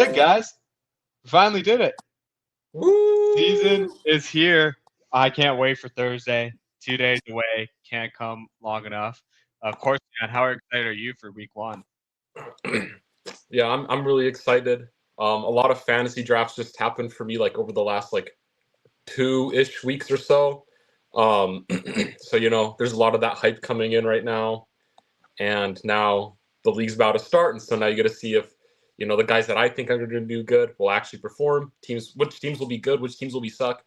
it, guys. We finally did it. Woo! Season is here. I can't wait for Thursday. 2 days away. Can't come long enough. Of course, man. How excited are you for week one? Yeah, I'm really excited. A lot of fantasy drafts just happened for me like over the last like 2-ish weeks or so. Um, so there's a lot of that hype coming in right now, and now the league's about to start, and so now you get to see if the guys that I think are going to do good will actually perform. Which teams will be good, which teams will suck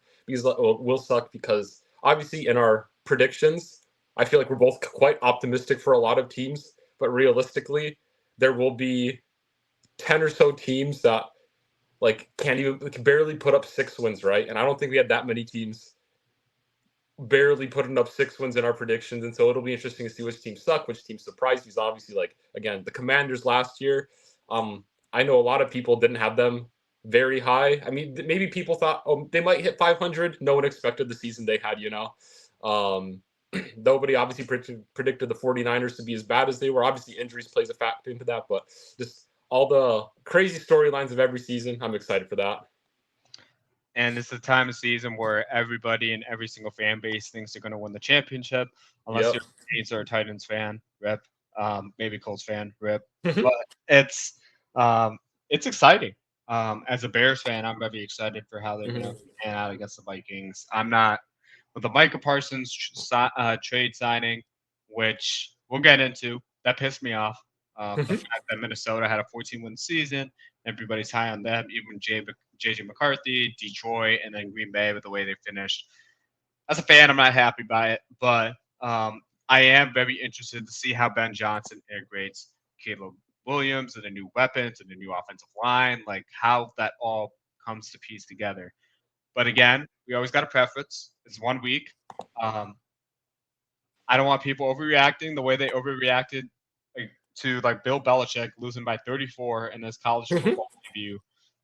because obviously in our predictions, I feel like we're both quite optimistic for a lot of teams, but realistically, there will be 10 or so teams that like can barely put up 6 wins, right? And I don't think we had that many teams barely putting up 6 wins in our predictions, and so it'll be interesting to see which teams suck, which teams surprise. Because obviously, like again, the Commanders last year, I know a lot of people didn't have them very high. I mean, maybe people thought they might hit 500. No one expected the season they had. Um, nobody obviously predicted the 49ers to be as bad as they were. Obviously, injuries plays a factor into that, but just all the crazy storylines of every season, I'm excited for that. And it's the time of season where everybody in every single fan base thinks they're going to win the championship, unless Yep. you're a Saints or a Titans fan, rip. Maybe Colts fan, rip. But it's um, it's exciting. As a Bears fan, I'm very excited for how they're going to pan out against the Vikings. I'm not with the Micah Parsons trade signing, which we'll get into. That pissed me off. The fact that Minnesota had a 14-win season, everybody's high on them, even JJ McCarthy, Detroit, and then Green Bay with the way they finished. As a fan, I'm not happy by it, but I am very interested to see how Ben Johnson integrates Caleb Williams and the new weapons and the new offensive line, like how that all comes to piece together. But again, we always got a preference. It's 1 week. I don't want people overreacting the way they overreacted to like Bill Belichick losing by 34 in his college football debut.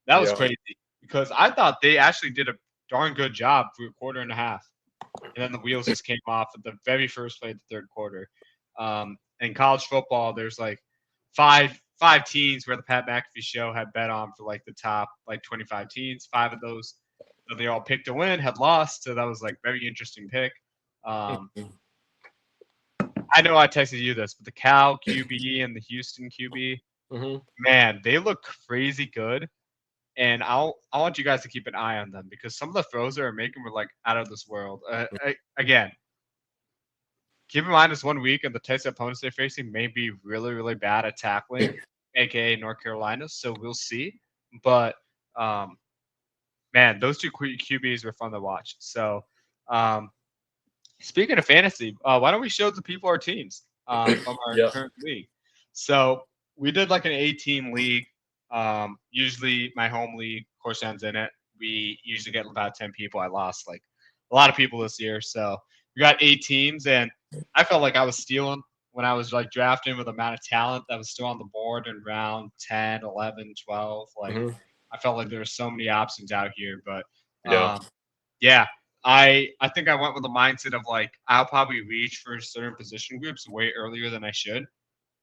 That was crazy because I thought they actually did a darn good job for a quarter and a half, and then the wheels just came off at the very first play of the third quarter. In college football, there's like five teams where the Pat McAfee show had bet on for like the top like 25 teams. 5 of those that they all picked to win had lost, so that was like very interesting pick. I know I texted you this, but the Cal QB and the Houston QB, man, they look crazy good. And I want you guys to keep an eye on them because some of the throws they're making were like out of this world. Again, keep in mind it's 1 week and the types of opponents they're facing may be really, really bad at tackling, aka North Carolina. So we'll see. But man, those two QBs were fun to watch. So speaking of fantasy, why don't we show the people our teams from our current league? So we did like an 8-team league. Usually my home league, Corstian's in it. We usually get about 10 people. I lost like a lot of people this year. So we got 8 teams, and I felt like I was stealing when I was like drafting with the amount of talent that was still on the board in round 10, 11, 12. Like I felt like there were so many options out here. But yeah. I think I went with the mindset of like I'll probably reach for certain position groups way earlier than I should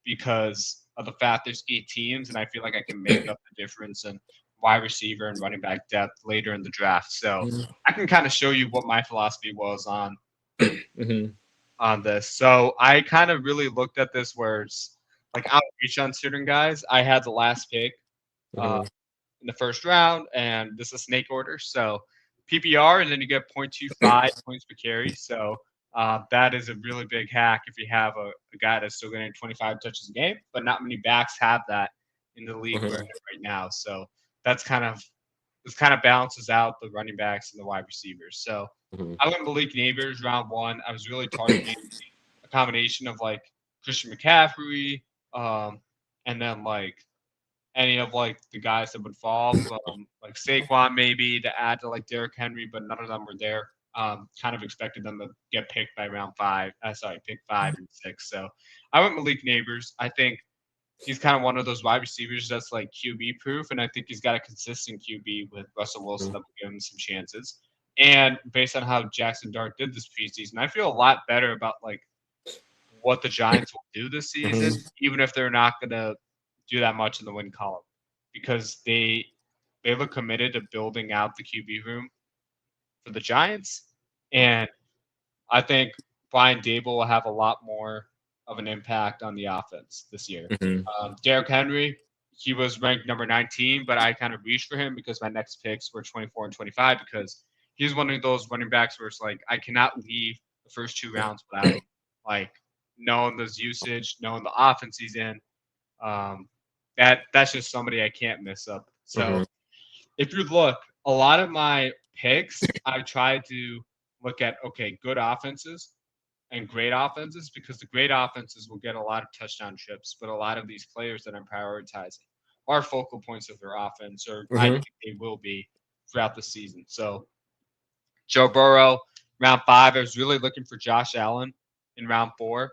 because of the fact there's 8 teams and I feel like I can make up the difference in wide receiver and running back depth later in the draft. So I can kind of show you what my philosophy was on this. So I kind of really looked at this where it's like I'll reach on certain guys. I had the last pick in the first round, and this is snake order. So PPR, and then you get 0.25 points per carry. So that is a really big hack if you have a guy that's still getting 25 touches a game, but not many backs have that in the league we're in right now. So this kind of balances out the running backs and the wide receivers. So I went Malik Neighbors round 1. I was really targeting a combination of like Christian McCaffrey, and then like any of like the guys that would fall, like Saquon maybe to add to like Derrick Henry, but none of them were there. Kind of expected them to get picked by round 5. Pick 5 and 6. So I went Malik Neighbors. I think he's kind of one of those wide receivers that's like QB proof, and I think he's got a consistent QB with Russell Wilson that will give him some chances. And based on how Jackson Dart did this preseason, I feel a lot better about like what the Giants will do this season, even if they're not going to do that much in the win column. because they look committed to building out the QB room for the Giants, and I think Brian Dable will have a lot more of an impact on the offense this year. Derrick Henry, he was ranked number 19, but I kind of reached for him because my next picks were 24 and 25 because he's one of those running backs where it's like I cannot leave the first 2 rounds without like knowing his usage, knowing the offense he's in. That's just somebody I can't miss up. So if you look, a lot of my picks, I try to look at good offenses and great offenses because the great offenses will get a lot of touchdown trips, but a lot of these players that I'm prioritizing are focal points of their offense, or I think they will be throughout the season. So Joe Burrow, round 5, I was really looking for Josh Allen in round 4.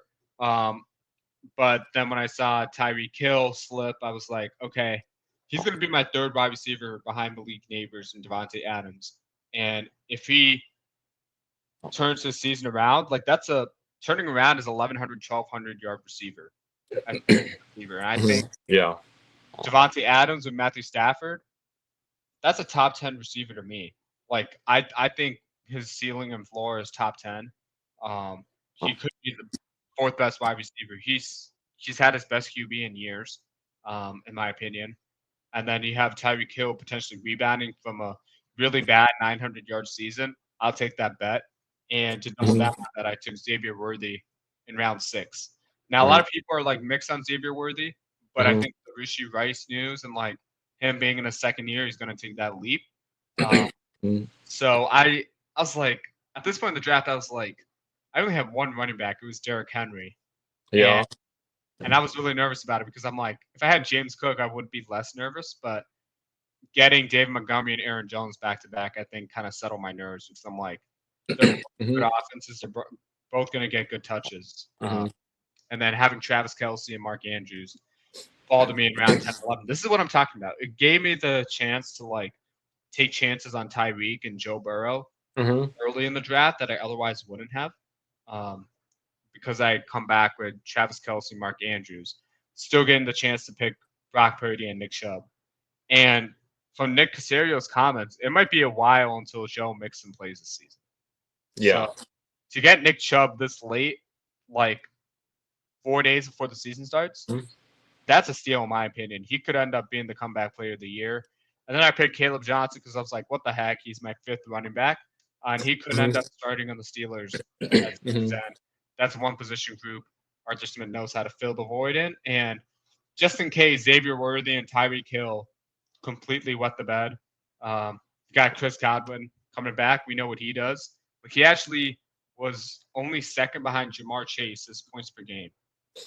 But then when I saw Tyreek Hill slip, I was like, okay, he's going to be my third wide receiver behind Malik Neighbors and Devontae Adams. And if he turns the season around, like turning around is 1,100, 1,200 yard receiver. And I think Devontae Adams and Matthew Stafford, that's a top 10 receiver to me. Like I think his ceiling and floor is top 10. He could be the 4th best wide receiver. He's had his best QB in years, in my opinion. And then you have Tyreek Hill potentially rebounding from a really bad 900-yard season. I'll take that bet. And to double down on that, I took Xavier Worthy in round 6. Now, a lot of people are like mixed on Xavier Worthy, but I think the Rishi Rice news and like him being in his second year, he's going to take that leap. So I was like, at this point in the draft, I was like, I only have one running back. It was Derrick Henry. Yeah. And I was really nervous about it because I'm like, if I had James Cook, I would be less nervous. But getting David Montgomery and Aaron Jones back to back, I think, kind of settled my nerves because I'm like, they're good offenses. They're both going to get good touches. And then having Travis Kelce and Mark Andrews fall to me in round 10, 11. This is what I'm talking about. It gave me the chance to like take chances on Tyreek and Joe Burrow early in the draft that I otherwise wouldn't have. Because I come back with Travis Kelce, Mark Andrews, still getting the chance to pick Brock Purdy and Nick Chubb. And from Nick Casario's comments, it might be a while until Joe Mixon plays this season. Yeah. So to get Nick Chubb this late, like 4 days before the season starts, that's a steal in my opinion. He could end up being the comeback player of the year. And then I picked Caleb Johnson because I was like, what the heck? He's my 5th running back. And he could end up starting on the Steelers. That's one position group Arthur Smith knows how to fill the void in. And just in case Xavier Worthy and Tyreek Hill completely wet the bed, got Chris Godwin coming back. We know what he does. But he actually was only 2nd behind Jamar Chase's points per game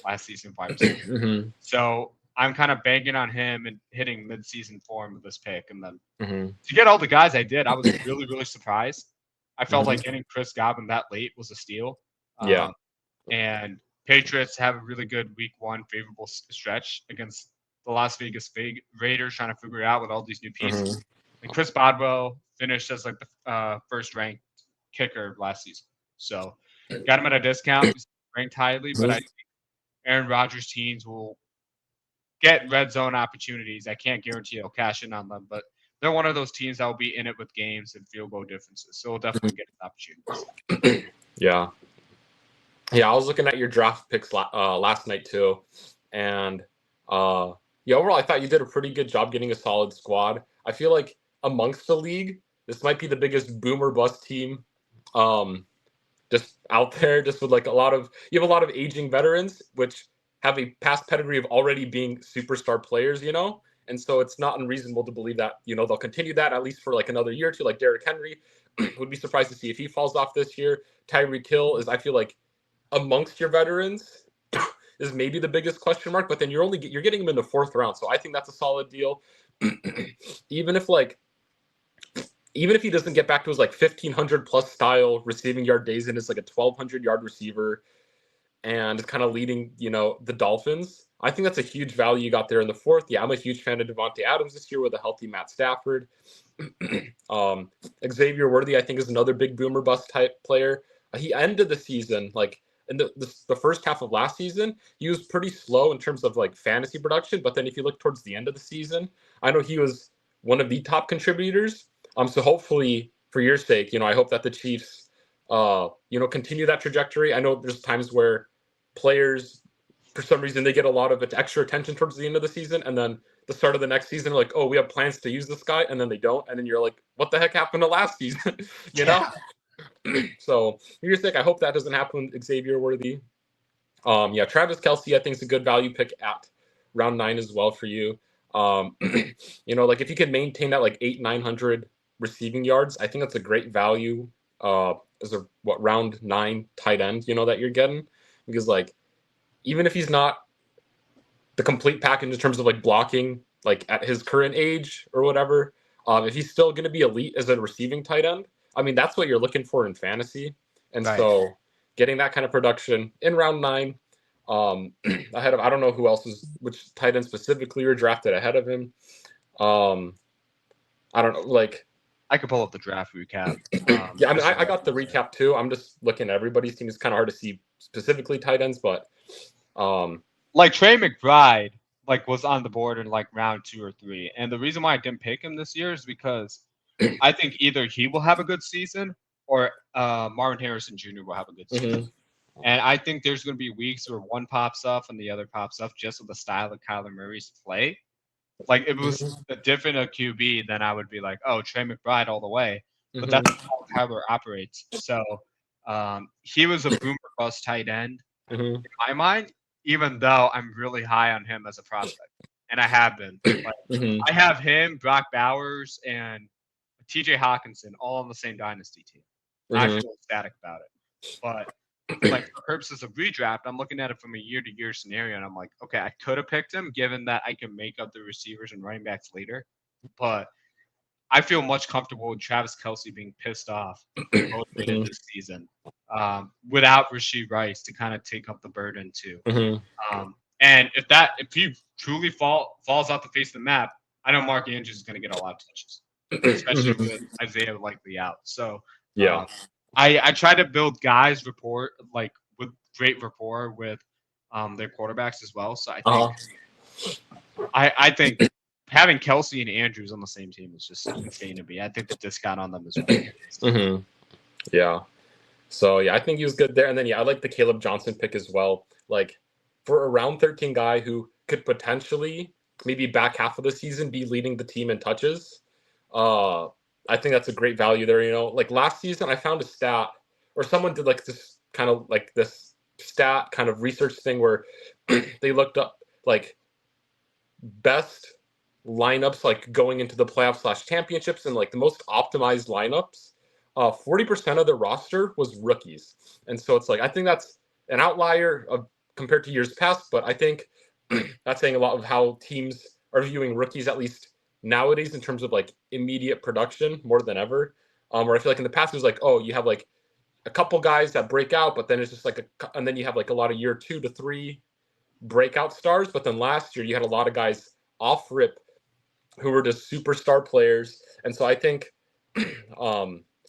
last season, 5%. So I'm kind of banking on him and hitting mid-season form with this pick. And then to get all the guys I did, I was really, really surprised. I felt like getting Chris Godwin that late was a steal. And Patriots have a really good week 1 favorable stretch against the Las Vegas Raiders, trying to figure it out with all these new pieces. And Chris Bodwell finished as like the 1st ranked kicker last season. So got him at a discount. He's ranked highly, but I think Aaron Rodgers' teams will get red zone opportunities. I can't guarantee he'll cash in on them, but they're one of those teams that will be in it with games and field goal differences. So we'll definitely get opportunities. Yeah, I was looking at your draft picks last night too, and overall I thought you did a pretty good job getting a solid squad. I feel like amongst the league, this might be the biggest boom or bust team just out there. Just with like you have a lot of aging veterans, which have a past pedigree of already being superstar players, and so it's not unreasonable to believe that they'll continue that at least for like another year or two. Like Derrick Henry, would be surprised to see if he falls off this year. Tyreek Hill is, I feel like, amongst your veterans is maybe the biggest question mark, but then you're getting him in the 4th round, so I think that's a solid deal. even if he doesn't get back to his like 1,500 plus style receiving yard days and is like a 1,200 yard receiver and is kind of leading the Dolphins, I think that's a huge value you got there in the 4th. Yeah, I'm a huge fan of Devontae Adams this year with a healthy Matt Stafford. Xavier Worthy, I think, is another big boomer bust type player. He ended the season like in the first half of last season, he was pretty slow in terms of like fantasy production. But then if you look towards the end of the season, I know he was one of the top contributors. So hopefully, for your sake, I hope that the Chiefs, continue that trajectory. I know there's times where players, for some reason, they get a lot of extra attention towards the end of the season, and then the start of the next season, like, oh, we have plans to use this guy, and then they don't, and then you're like, what the heck happened to last season? you know? So, for your sake, I hope that doesn't happen with Xavier Worthy. Travis Kelce, I think, is a good value pick at round 9 as well for you. Like if you could maintain that like 900 receiving yards, I think that's a great value as a round 9 tight end, that you're getting, because like even if he's not the complete package in terms of like blocking, like at his current age or whatever, if he's still going to be elite as a receiving tight end, I mean that's what you're looking for in fantasy, and Right. so getting that kind of production in round 9. Ahead of, I don't know which tight end specifically were drafted ahead of him. I don't know, like I could pull up the draft recap. yeah, I mean, I got the recap too. I'm just looking at everybody's team. It's kind of hard to see specifically tight ends, but like Trey McBride, like was on the board in like round 2 or 3, and the reason why I didn't pick him this year is because I think either he will have a good season or Marvin Harrison Jr. will have a good season. And I think there's going to be weeks where one pops up and the other pops up just with the style of Kyler Murray's play. Like, if it was a different QB, then I would be like, oh, Trey McBride all the way. But that's how Kyler operates. So he was a boomer bust tight end in my mind, even though I'm really high on him as a prospect. And I have been. Like, I have him, Brock Bowers, and TJ Hawkinson all on the same dynasty team. I feel ecstatic about it. But like for purposes of redraft, I'm looking at it from a year-to-year scenario, and I'm like, okay, I could have picked him, given that I can make up the receivers and running backs later. But I feel much comfortable with Travis Kelce being pissed off, motivated this season, without Rashee Rice to kind of take up the burden too. And if he truly falls off the face of the map, I know Mark Andrews is going to get a lot of touches, especially with Isaiah likely out. So yeah. I try to build guys with great rapport with their quarterbacks as well. So I think having Kelce and Andrews on the same team is just insane to me. I think the discount on them is right. Yeah. So yeah, I think he was good there. And then I like the Caleb Johnson pick as well. Like for a round 13 guy who could potentially maybe back half of the season be leading the team in touches. I think that's a great value there. Like last season, I found a stat, or someone did like this kind of like this stat kind of research thing where they looked up like best lineups like going into the playoffs / championships, and like the most optimized lineups. 40% of the roster was rookies, and so it's like I think that's an outlier compared to years past, but I think that's saying a lot of how teams are viewing rookies, at least nowadays, in terms of like immediate production more than ever. Where I feel like in the past it was like, oh, you have like a couple guys that break out, but then it's just like and then you have like a lot of year 2 to 3 breakout stars. But then last year you had a lot of guys off rip who were just superstar players, and so I think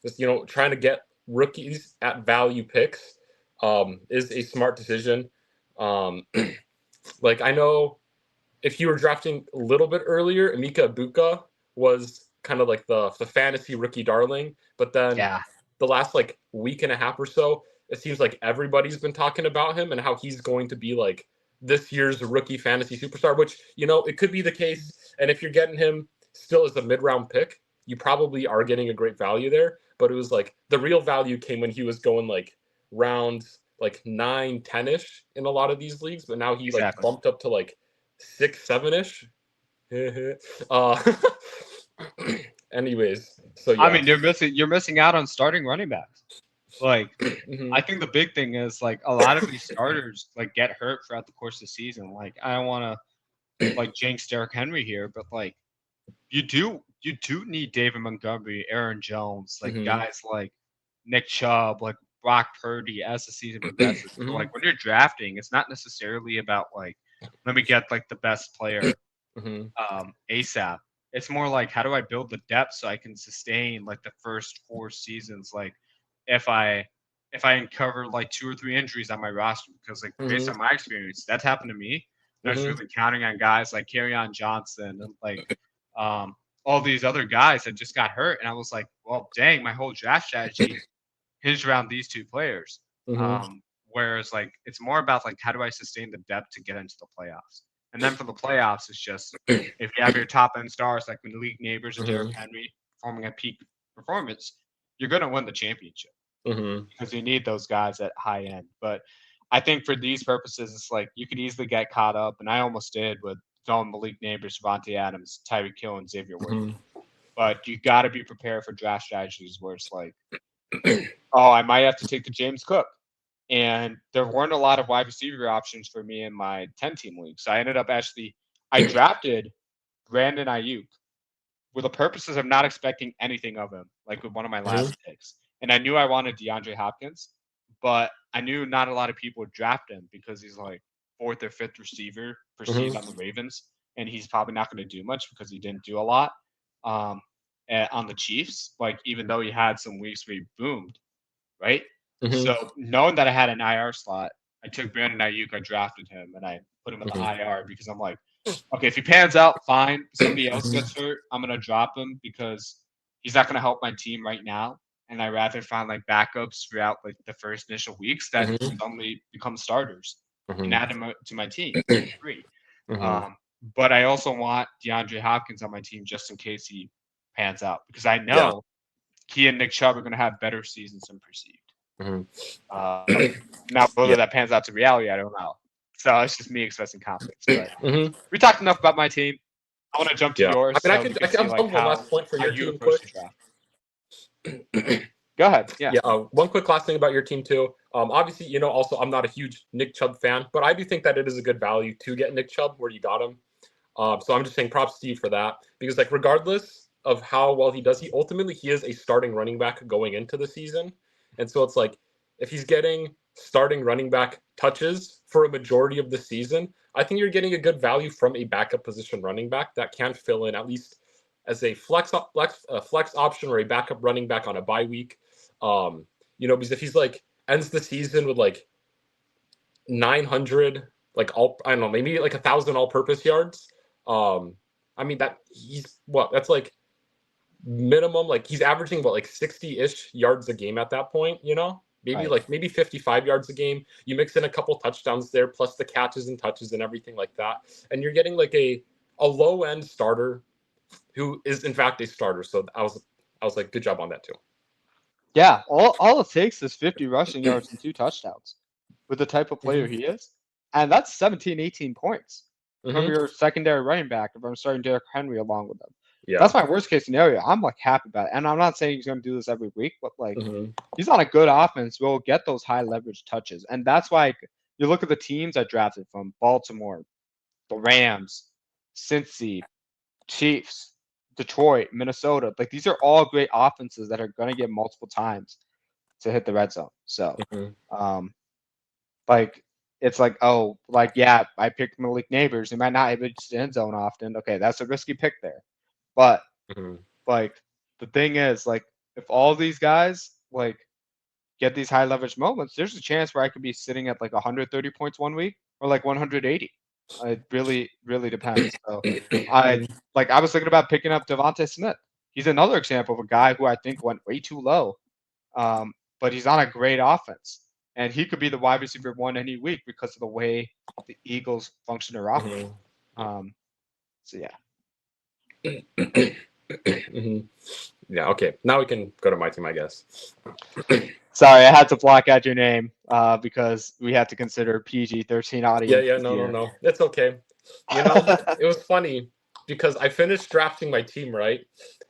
just trying to get rookies at value picks is a smart decision. Like I know if you were drafting a little bit earlier, Emeka Egbuka was kind of like the fantasy rookie darling. But then the last like week and a half or so, it seems like everybody's been talking about him and how he's going to be like this year's rookie fantasy superstar, which, it could be the case. And if you're getting him still as a mid-round pick, you probably are getting a great value there. But it was like the real value came when he was going like rounds like 9, 10-ish in a lot of these leagues. But now he like bumped up to like 6, 7-ish. Anyways, so yeah. I mean, you're missing out on starting running backs. Like, I think the big thing is like a lot of these starters like get hurt throughout the course of the season. Like, I don't want to like jinx Derrick Henry here, but like you do need David Montgomery, Aaron Jones, like guys like Nick Chubb, like Brock Purdy as the season progresses. So, like when you're drafting, it's not necessarily about like let me get like the best player ASAP. It's more like how do I build the depth so I can sustain like the first 4 seasons. Like if I uncover like 2 or 3 injuries on my roster, because like based on my experience, that's happened to me. I was really counting on guys like Kerryon Johnson and like all these other guys that just got hurt, and I was like, well, dang, my whole draft strategy hinged around these two players. Whereas like it's more about like how do I sustain the depth to get into the playoffs, and then for the playoffs, it's just if you have your top end stars like Malik Neighbors and Derrick Henry performing at peak performance, you're gonna win the championship because you need those guys at high end. But I think for these purposes, it's like you could easily get caught up, and I almost did with throwing Malik Neighbors, Devontae Adams, Tyreek Hill, and Xavier Worthy. But you got to be prepared for draft strategies where it's like, oh, I might have to take the James Cook. And there weren't a lot of wide receiver options for me in my 10-team league. So I ended up I drafted Brandon Ayuk with the purposes of not expecting anything of him, like with one of my last picks. And I knew I wanted DeAndre Hopkins, but I knew not a lot of people would draft him because he's like fourth or fifth receiver perceived on the Ravens. And he's probably not going to do much because he didn't do a lot on the Chiefs, like even though he had some weeks where he boomed, right? So knowing that I had an IR slot, I took Brandon Ayuk, I drafted him, and I put him in the IR because I'm like, okay, if he pans out, fine. If somebody else gets hurt, I'm gonna drop him because he's not gonna help my team right now. And I rather find like backups throughout like the first initial weeks that suddenly become starters and add them to my team for free. But I also want DeAndre Hopkins on my team just in case he pans out because I know he and Nick Chubb are gonna have better seasons than perceived. Now, whether that pans out to reality, I don't know. So it's just me expressing confidence. But we talked enough about my team. I want to jump to yours. I mean, I can one last point for your team quick. Go ahead. Yeah. One quick last thing about your team too. Obviously, also I'm not a huge Nick Chubb fan, but I do think that it is a good value to get Nick Chubb where you got him. So I'm just saying props to you for that because like regardless of how well he does, he is a starting running back going into the season. And so it's like, if he's getting starting running back touches for a majority of the season, I think you're getting a good value from a backup position running back that can fill in at least as a flex option or a backup running back on a bye week. Because if he's like ends the season with like 900, like maybe like 1,000 all-purpose yards. I mean that's like minimum, like he's averaging like 60-ish yards a game at that point, maybe 55 yards a game. You mix in a couple touchdowns there plus the catches and touches and everything like that, and you're getting like a low end starter who is in fact a starter. So I was like, good job on that too. Yeah, all it takes is 50 rushing yards and 2 touchdowns with the type of player he is, and that's 17, 18 points from your secondary running back if I'm starting Derrick Henry along with him. Yeah. That's my worst case scenario. I'm like happy about it. And I'm not saying he's going to do this every week, but like he's on a good offense. We'll get those high leverage touches. And that's why you look at the teams I drafted from Baltimore, the Rams, Cincy, Chiefs, Detroit, Minnesota. Like these are all great offenses that are going to get multiple times to hit the red zone. So, like it's like, oh, like, yeah, I picked Malik Neighbors. He might not hit the end zone often. Okay, that's a risky pick there. But like the thing is, like if all these guys like get these high leverage moments, there's a chance where I could be sitting at like 130 points one week or like 180. It really, really depends. So I was thinking about picking up Devontae Smith. He's another example of a guy who I think went way too low, but he's on a great offense, and he could be the wide receiver 1 any week because of the way the Eagles function their offense. So yeah. Yeah, okay. Now we can go to my team, I guess. Sorry, I had to block out your name because we had to consider PG-13 audience. Yeah, no. It's okay. It was funny because I finished drafting my team, right?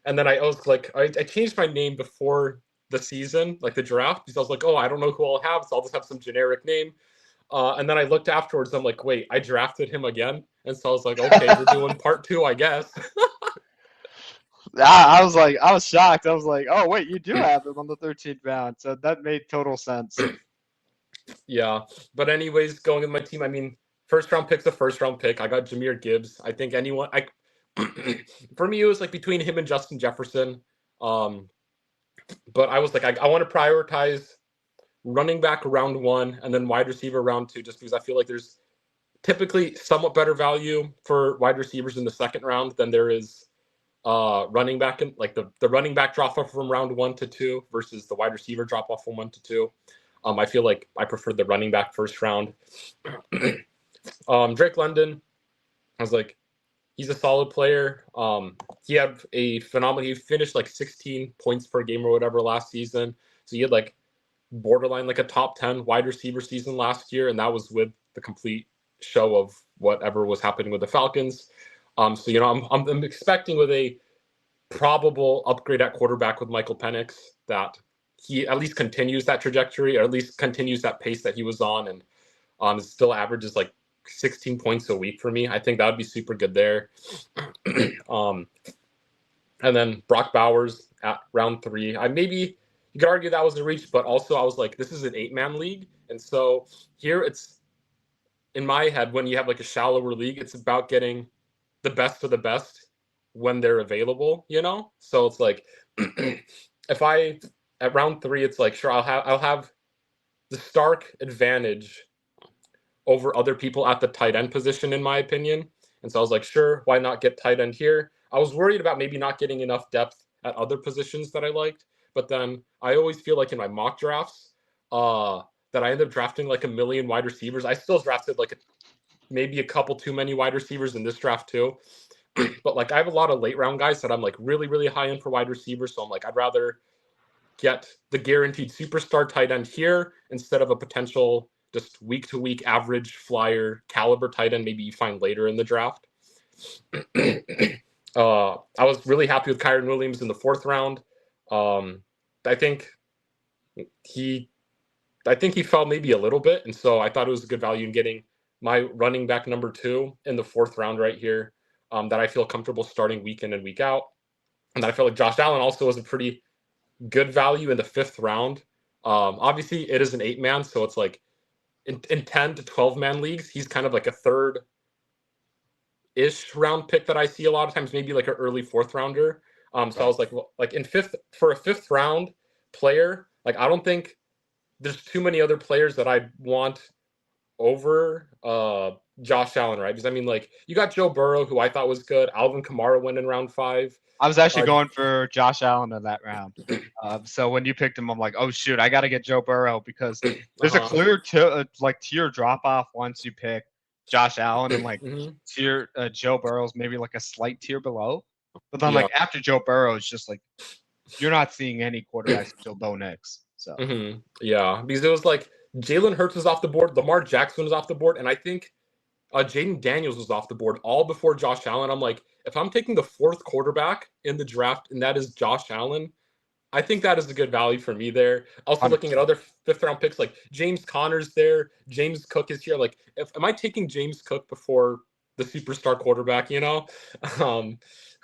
And then I was like, I changed my name before the season, like the draft, because I was like, oh, I don't know who I'll have, so I'll just have some generic name. And then I looked afterwards, I'm like, wait, I drafted him again? And so I was like, okay, we're doing part 2, I guess. I was shocked. I was like, oh, wait, you do have him on the 13th round. So that made total sense. Yeah. But anyways, going with my team, I mean, first round pick's a first round pick. I got Jahmyr Gibbs. I think for me, it was like between him and Justin Jefferson. But I was like, I want to prioritize running back round 1 and then wide receiver round 2, just because I feel like there's typically somewhat better value for wide receivers in the second round than there is running back and like the running back drop off from round 1 to 2 versus the wide receiver drop off from 1 to 2. I feel like I prefer the running back first round. Drake London, I was like, he's a solid player. He had a phenomenal. He finished like 16 points per game or whatever last season. So he had like borderline like a top 10 wide receiver season last year, and that was with the complete show of whatever was happening with the Falcons. So you know, I'm expecting with a probable upgrade at quarterback with Michael Penix that he at least continues that trajectory, or at least continues that pace that he was on, and still averages like 16 points a week for me. I think that would be super good there. And then Brock Bowers at round 3. You could argue that was a reach, but also I was like, this is an 8-man league. And so here it's, in my head, when you have like a shallower league, it's about getting the best of the best when they're available, you know? So it's like, at round 3, it's like, sure, I'll have the stark advantage over other people at the tight end position, in my opinion. And so I was like, sure, why not get tight end here? I was worried about maybe not getting enough depth at other positions that I liked. But then I always feel like in my mock drafts that I end up drafting like a million wide receivers. I still drafted like maybe a couple too many wide receivers in this draft too. But like I have a lot of late round guys that I'm like really, really high in for wide receivers. So I'm like, I'd rather get the guaranteed superstar tight end here instead of a potential just week to week average flyer caliber tight end maybe you find later in the draft. I was really happy with Kyron Williams in the 4th round. I think he fell maybe a little bit, and so I thought it was a good value in getting my running back number 2 in the 4th round right here. That I feel comfortable starting week in and week out, and I felt like Josh Allen also was a pretty good value in the 5th round. Obviously, it is an 8-man, so it's like in 10 to 12-man leagues, he's kind of like a 3rd-ish round pick that I see a lot of times, maybe like an early 4th rounder. So I was like, well, like in 5th for a 5th round player, like I don't think there's too many other players that I want over Josh Allen, right? Because I mean, like you got Joe Burrow, who I thought was good. Alvin Kamara went in round 5. I was actually going for Josh Allen in that round. So when you picked him, I'm like, oh shoot, I got to get Joe Burrow because there's a clear tier drop off once you pick Josh Allen, and like tier Joe Burrow's maybe like a slight tier below. But then like after Joe Burrow, it's just like you're not seeing any quarterbacks until Bo Nix. So yeah, because it was like Jalen Hurts was off the board, Lamar Jackson was off the board, and I think Jaden Daniels was off the board all before Josh Allen. I'm like, if I'm taking the 4th quarterback in the draft, and that is Josh Allen, I think that is a good value for me there. Also 100%. Looking at other 5th round picks, like James Conner's there, James Cook is here. Like, am I taking James Cook before the superstar quarterback, you know?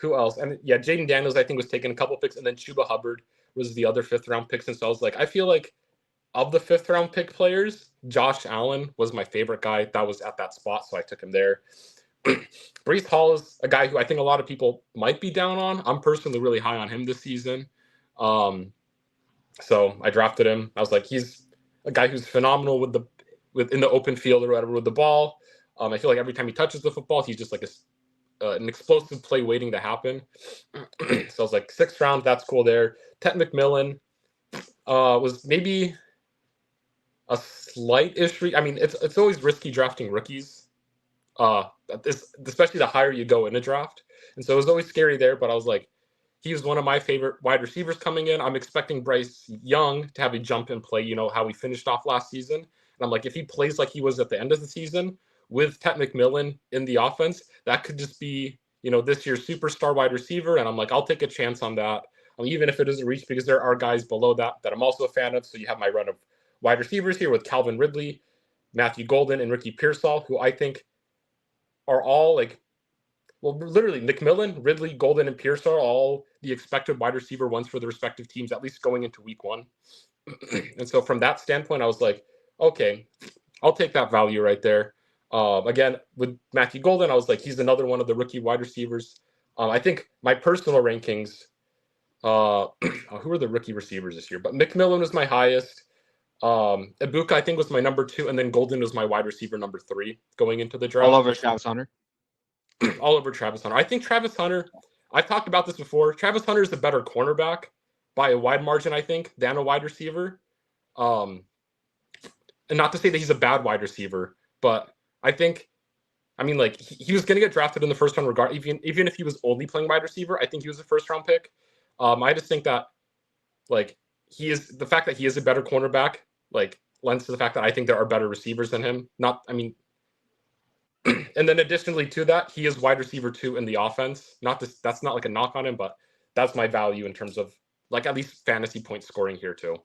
Who else? And yeah, Jaden Daniels, I think, was taking a couple picks, and then Chuba Hubbard was the other 5th round picks. And so I was like, I feel like of the 5th round pick players, Josh Allen was my favorite guy that was at that spot, so I took him there. Breece Hall is a guy who I think a lot of people might be down on. I'm personally really high on him this season. So I drafted him. I was like, he's a guy who's phenomenal in the open field or whatever with the ball. I feel like every time he touches the football, he's just like an explosive play waiting to happen. So I was like, 6th round, that's cool there. Ted McMillan was maybe a slight-ish. I mean, it's always risky drafting rookies, especially the higher you go in a draft. And so it was always scary there, but I was like, he was one of my favorite wide receivers coming in. I'm expecting Bryce Young to have a jump in play, you know, how we finished off last season. And I'm like, if he plays like he was at the end of the season with Ted McMillan in the offense, that could just be, you know, this year's superstar wide receiver. And I'm like, I'll take a chance on that. Even if it doesn't reach, because there are guys below that I'm also a fan of. So you have my run of wide receivers here with Calvin Ridley, Matthew Golden, and Ricky Pearsall, who I think are all like, well, literally McMillan, Ridley, Golden, and Pearsall are all the expected wide receiver ones for the respective teams, at least going into week 1. And so from that standpoint, I was like, okay, I'll take that value right there. Again, with Matthew Golden, I was like, he's another one of the rookie wide receivers. I think my personal rankings, who are the rookie receivers this year? But McMillan was my highest. Ibuka, I think, was my number 2, and then Golden was my wide receiver number 3 going into the draft. All over Travis Hunter. All over Travis Hunter. I think Travis Hunter, I've talked about this before. Travis Hunter is a better cornerback by a wide margin, I think, than a wide receiver. And not to say that he's a bad wide receiver, but I think, I mean, like he was going to get drafted in the first round, even if he was only playing wide receiver. I think he was a first round pick. I just think that like the fact that he is a better cornerback, like lends to the fact that I think there are better receivers than him. And then additionally to that, he is wide receiver 2 in the offense. That's not like a knock on him, but that's my value in terms of like at least fantasy point scoring here too.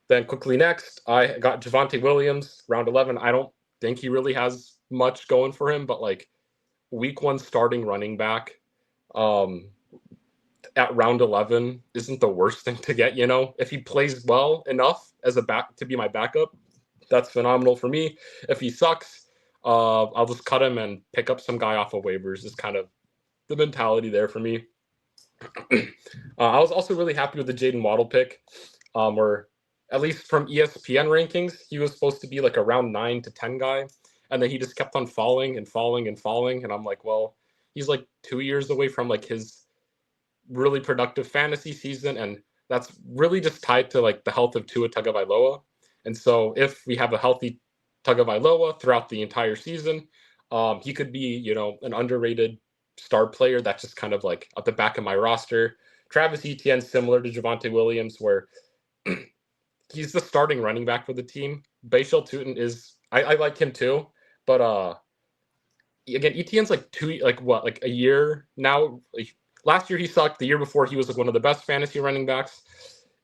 Then quickly next, I got Javonte Williams, round 11. I don't think he really has much going for him, but like week 1 starting running back at round 11 isn't the worst thing to get, if he plays well enough as a back to be my backup, that's phenomenal for me. If he sucks, I'll just cut him and pick up some guy off of waivers is kind of the mentality there for me. I was also really happy with the Jaden Waddle pick, where at least from ESPN rankings, he was supposed to be like a round 9 to 10 guy. And then he just kept on falling and falling and falling. And I'm like, well, he's like 2 years away from like his really productive fantasy season. And that's really just tied to like the health of Tua Tagovailoa. And so if we have a healthy Tagovailoa throughout the entire season, he could be, an underrated star player that's just kind of like at the back of my roster. Travis Etienne, similar to Javonte Williams, where he's the starting running back for the team. Bashal Tutin I like him too, but again, Etienne's like a year now. Like, last year he sucked. The year before he was like one of the best fantasy running backs.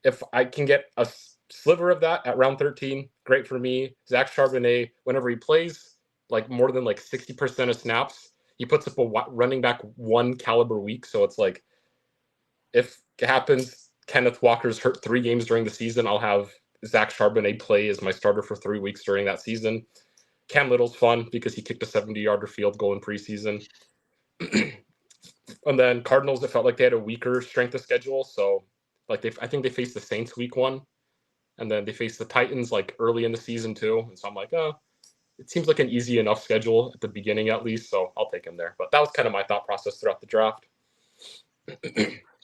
If I can get a sliver of that at round 13, great for me. Zach Charbonnet, whenever he plays like more than like 60% of snaps, he puts up a running back 1 caliber week. So it's like, if it happens, Kenneth Walker's hurt 3 games during the season, I'll have Zach Charbonnet play as my starter for 3 weeks during that season. Cam Little's fun because he kicked a 70-yarder field goal in preseason. And then Cardinals, it felt like they had a weaker strength of schedule. So like I think they faced the Saints week 1. And then they faced the Titans like early in the season too. And so I'm like, it seems like an easy enough schedule at the beginning at least. So I'll take him there. But that was kind of my thought process throughout the draft.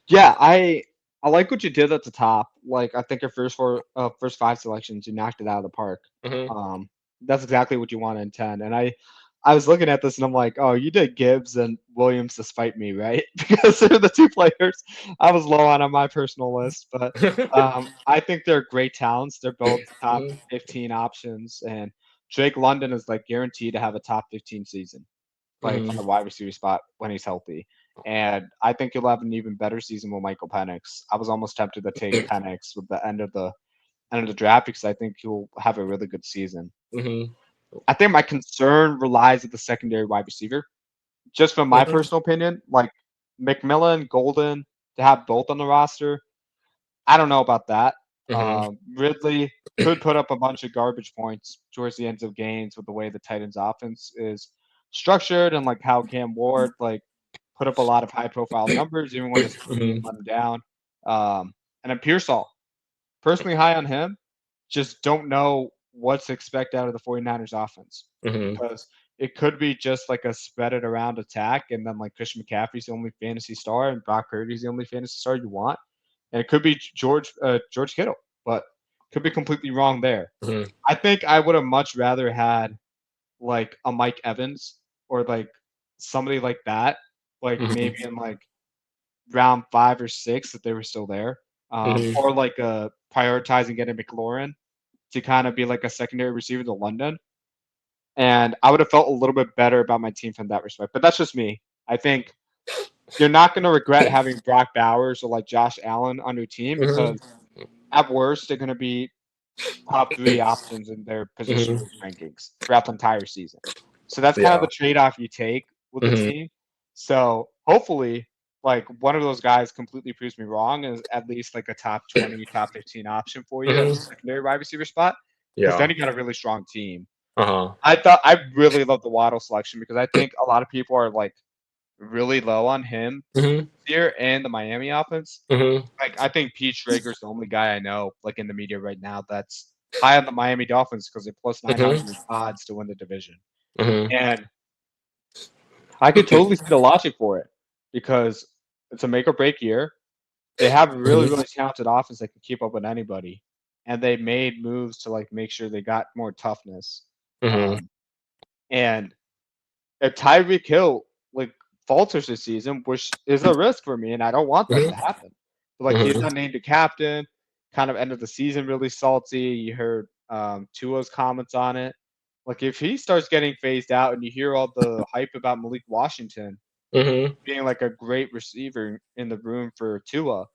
Yeah, I like what you did at the top. Like, I think your first 5 selections, you knocked it out of the park. Mm-hmm. That's exactly what you want in 10. And I was looking at this and I'm like, oh, you did Gibbs and Williams to spite me, right? Because they're the 2 players I was low on my personal list. But I think they're great talents. They're both top 15 options. And Drake London is like guaranteed to have a top 15 season, like on the wide receiver spot when he's healthy. And I think he'll have an even better season with Michael Penix. I was almost tempted to take Penix with the end of the draft because I think he'll have a really good season. I think my concern relies at the secondary wide receiver. Just from my personal opinion, like McMillan, Golden, to have both on the roster, I don't know about that. Ridley could put up a bunch of garbage points towards the ends of games with the way the Titans offense is structured and like how Cam Ward like put up a lot of high profile numbers even when his team let him down. And then Pearsall, personally high on him, just don't know what to expect out of the 49ers offense because it could be just like a spread it around attack and then like Christian McCaffrey's the only fantasy star and Brock Purdy's the only fantasy star you want. And it could be George Kittle, but could be completely wrong there. I think I would have much rather had like a Mike Evans or like somebody like that, like maybe in like round 5 or 6 if they were still there, or like prioritizing getting McLaurin to kind of be like a secondary receiver to London. And I would have felt a little bit better about my team from that respect. But that's just me. I think you're not going to regret having Brock Bowers or like Josh Allen on your team because at worst they're going to be top 3 options in their position rankings throughout the entire season. So that's kind of the trade-off you take with the team. So hopefully, like one of those guys completely proves me wrong and is at least like a top 20, top 15 option for you at the secondary wide receiver spot. Because then you got a really strong team. I really love the Waddle selection because I think a lot of people are like really low on him here and the Miami offense. Like I think Pete Schrager's the only guy I know like in the media right now that's high on the Miami Dolphins because they're plus 900 odds to win the division. And I could totally see the logic for it because it's a make or break year. They have a really, Mhm. really talented offense that can keep up with anybody, and they made moves to like make sure they got more toughness. Mhm. Um, and if Tyreek Hill like falters this season, which is a risk for me, and I don't want that to Mhm. happen. But like he's Mhm. not named a captain, kind of end of the season really salty. You heard Tua's comments on it. Like if he starts getting phased out, and you hear all the hype about Malik Washington Mhm. being like a great receiver in the room for Tua,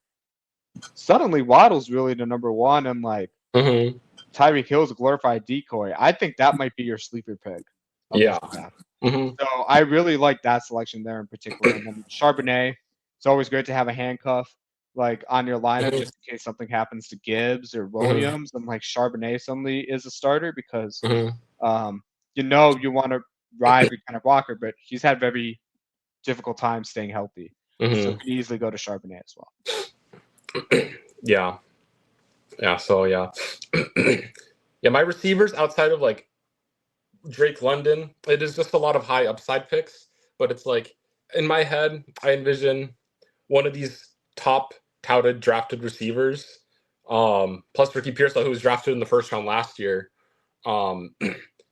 suddenly Waddle's really the number one, and like Mhm. Tyreek Hill's a glorified decoy. I think that might be your sleeper pick of Yeah. this draft. Mhm. So I really like that selection there in particular. And then Charbonnet, it's always great to have a handcuff like on your lineup Mhm. just in case something happens to Gibbs or Mhm. Williams. And like Charbonnet suddenly is a starter because Mhm. um, you want to ride with kind of Walker, but he's had very difficult time staying healthy. So Mhm. could easily go to Charbonnet as well. Yeah. Yeah. So yeah. Yeah. My receivers outside of like Drake London, it is just a lot of high upside picks. But it's like in my head, I envision one of these top touted drafted receivers, plus Ricky Pearsall, who was drafted in the first round last year. Um,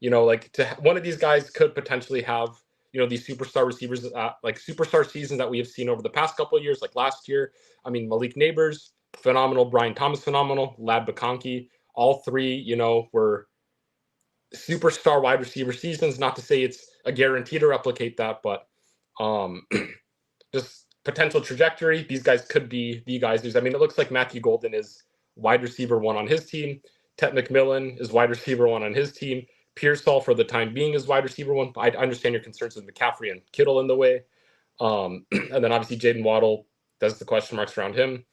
like one of these guys could potentially have these superstar receivers, like superstar seasons that we have seen over the past couple of years, like last year. I mean, Malik Neighbors, phenomenal. Brian Thomas, phenomenal. Lad McConkey, all three, were superstar wide receiver seasons. Not to say it's a guarantee to replicate that, but um, just potential trajectory. These guys could be the guys. I mean, it looks like Matthew Golden is wide receiver one on his team. Tet McMillan is wide receiver one on his team. Pearsall, for the time being, is wide receiver one. I understand your concerns with McCaffrey and Kittle in the way. And then obviously Jaden Waddle, does the question marks around him.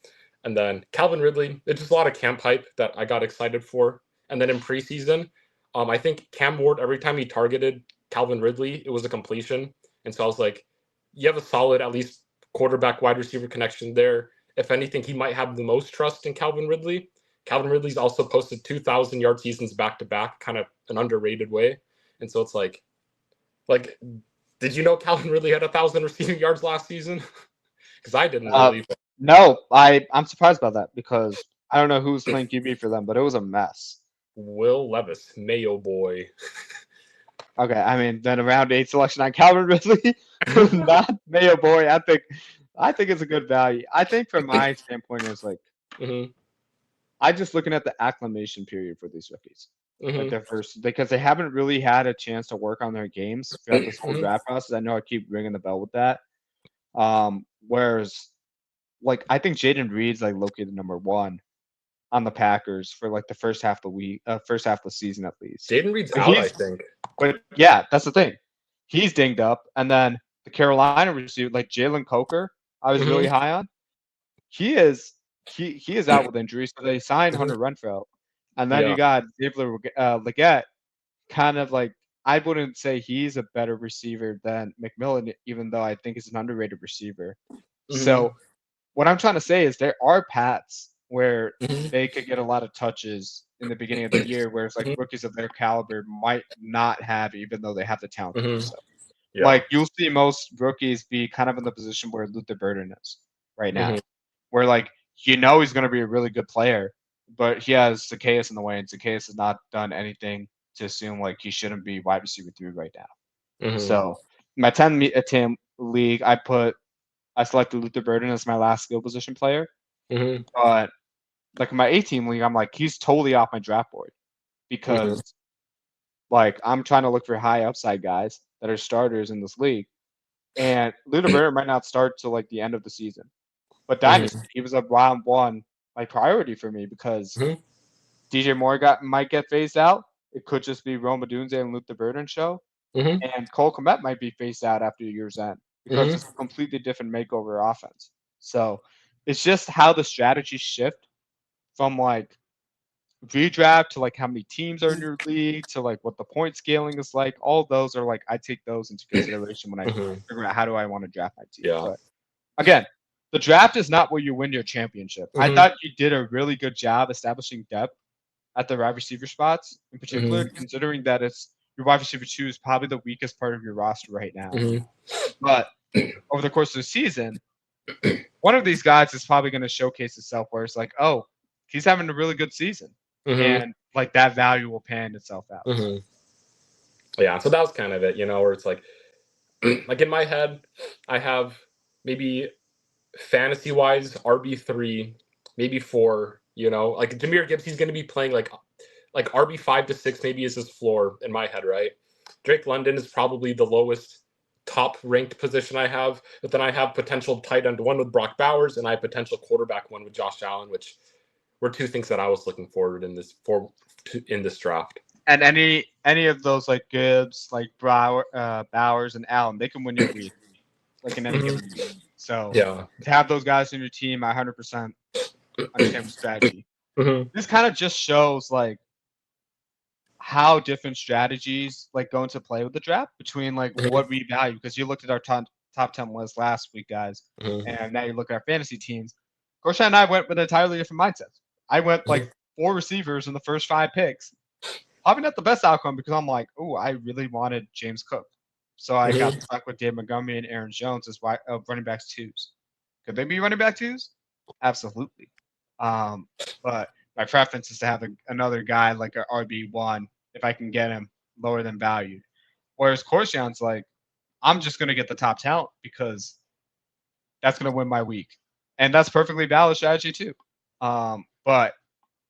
And then Calvin Ridley, it's just a lot of camp hype that I got excited for. And then in preseason, I think Cam Ward, every time he targeted Calvin Ridley, it was a completion. And so I was like, you have a solid, at least quarterback wide receiver connection there. If anything, he might have the most trust in Calvin Ridley. Calvin Ridley's also posted 2,000 yard seasons back to back, kind of an underrated way. And so it's like, did you know Calvin Ridley had 1,000 receiving yards last season? Because I didn't Uh, really. no, I'm surprised by that because I don't know who's playing QB for them, but it was a mess. Will Levis, Mayo boy. Okay, I mean, then a round 8 selection on Calvin Ridley, not Mayo boy. I think it's a good value. I think from my standpoint is like Mm-hmm. I just looking at the acclimation period for these rookies, like Mm-hmm. their first because they haven't really had a chance to work on their games throughout this whole Mm-hmm. draft process. I know I keep ringing the bell with that. Whereas like I think Jaden Reed's like located number one on the Packers for like the first half of the week, first half of the season at least. Jaden Reed's But out, I think. yeah, that's the thing. He's dinged up, and then the Carolina receiver like Jalen Coker, I was really Mm-hmm. high on. He is he is out with injury, so they signed Mm-hmm. Hunter Renfro, and then you Yeah. got Xavier Leggett, kind of like I wouldn't say he's a better receiver than McMillan, even though I think he's an underrated receiver. Mm-hmm. So what I'm trying to say is there are paths where Mm-hmm. they could get a lot of touches in the beginning of the year, whereas like rookies of their caliber might not have, even though they have the talent to do Mm-hmm. so. Yeah. Like you'll see most rookies be kind of in the position where Luther Burden is right Mm-hmm. now, where like he's going to be a really good player, but he has Zacchaeus in the way, and Zacchaeus has not done anything to assume like he shouldn't be wide receiver 3 right now. Mm-hmm. So my 10 team league, I selected Luther Burden as my last skill position player, Mm-hmm. but like in my 18 league, I'm like he's totally off my draft board Mm-hmm. because like I'm trying to look for high upside guys that are starters in this league. And Luda Burner might not start till like the end of the season. But Mm-hmm. Dynasty, he was a round one like priority for me because DJ Moore might get phased out. It could just be Roma Dunze and Luke the Burden show. Mm-hmm. And Cole Komet might be phased out after year's end because Mm-hmm. it's a completely different makeover offense. So it's just how the strategies shift from like redraft to like how many teams are in your league to like what the point scaling is like. All those are like I take those into consideration when I Mm-hmm. figure out how do I want to draft my team. Yeah. But again, the draft is not where you win your championship. I Mm-hmm. thought you did a really good job establishing depth at the wide receiver spots in particular, Mm-hmm. considering that it's your wide receiver 2 is probably the weakest part of your roster right now. Mm-hmm. But over the course of the season, one of these guys is probably going to showcase itself where it's like, oh, he's having a really good season. Mm-hmm. And like that value will pan itself out. Mm-hmm. Yeah, so that was kind of it, where it's like in my head, I have maybe fantasy wise RB3, maybe 4. Like Jahmyr Gibbs, he's going to be playing like RB 5 to 6, maybe is his floor in my head, right? Drake London is probably the lowest top ranked position I have, but then I have potential tight end 1 with Brock Bowers, and I have potential quarterback 1 with Josh Allen, which were 2 things that I was looking forward in this draft. And any of those like Gibbs, like Bowers and Allen, they can win your week, like in any given week. So Yeah. to have those guys in your team, I 100% understand the strategy. Mm-hmm. This kind of just shows like how different strategies like go into play with the draft between like what we value. Because you looked at our top 10 list last week, guys, and now you look at our fantasy teams. Corstian and I went with entirely different mindsets. I went like 4 receivers in the first 5 picks. Probably not the best outcome because I'm like, oh, I really wanted James Cook. So I got stuck with Dave Montgomery and Aaron Jones as running backs 2s. Could they be running back 2s? Absolutely. But my preference is to have another guy like an RB1 if I can get him lower than valued. Whereas Corstian's like, I'm just going to get the top talent because that's going to win my week. And that's perfectly valid strategy too. But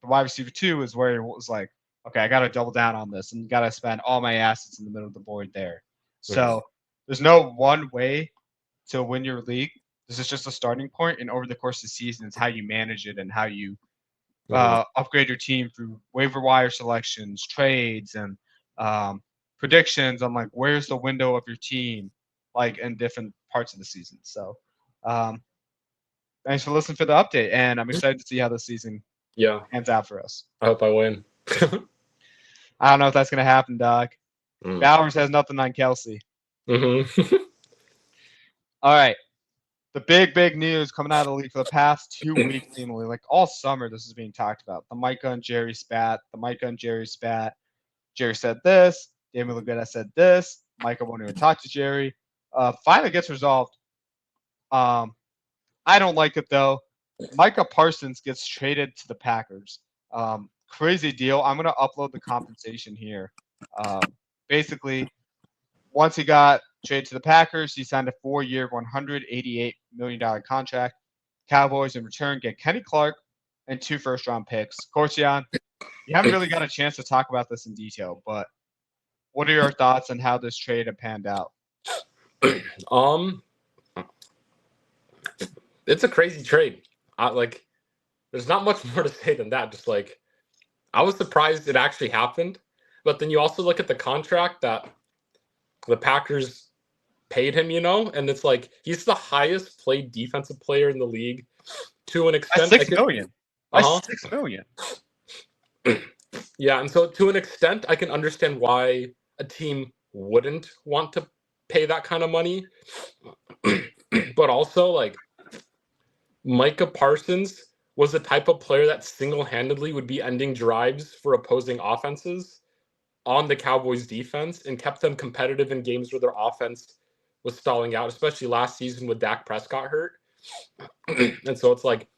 the wide receiver 2 is where it was like, okay, I got to double down on this and got to spend all my assets in the middle of the board there. So there's no one way to win your league. This is just a starting point, and over the course of the season, it's how you manage it and how you upgrade your team through waiver wire selections, trades, and predictions on like where's the window of your team, like in different parts of the season. So thanks for listening for the update, and I'm excited to see how this season hands out for us. I hope I win. I don't know if that's gonna happen, Doc. Bowers has nothing on Kelsey. Mm-hmm. All right. The big news coming out of the league for the past 2 weeks, seemingly, like all summer, this is being talked about. The Micah and Jerry spat. Jerry said this. Damon Laguna said this. Micah won't even talk to Jerry. Finally gets resolved. I don't like it, though. Micah Parsons gets traded to the Packers. Crazy deal. I'm going to upload the compensation here. Basically, once he got traded to the Packers, he signed a 4-year, $188 million contract. Cowboys, in return, get Kenny Clark and 2 first-round picks. Corstian, you haven't really got a chance to talk about this in detail, but what are your thoughts on how this trade had panned out? It's a crazy trade. There's not much more to say than that. Just like, I was surprised it actually happened, but then you also look at the contract that the Packers paid him, and it's like he's the highest paid defensive player in the league to an extent. That's $6 million. That's $6 million. Yeah, and so to an extent, I can understand why a team wouldn't want to pay that kind of money. But also, like, Micah Parsons was the type of player that single-handedly would be ending drives for opposing offenses on the Cowboys defense and kept them competitive in games where their offense was stalling out, especially last season with Dak Prescott hurt. And so it's like,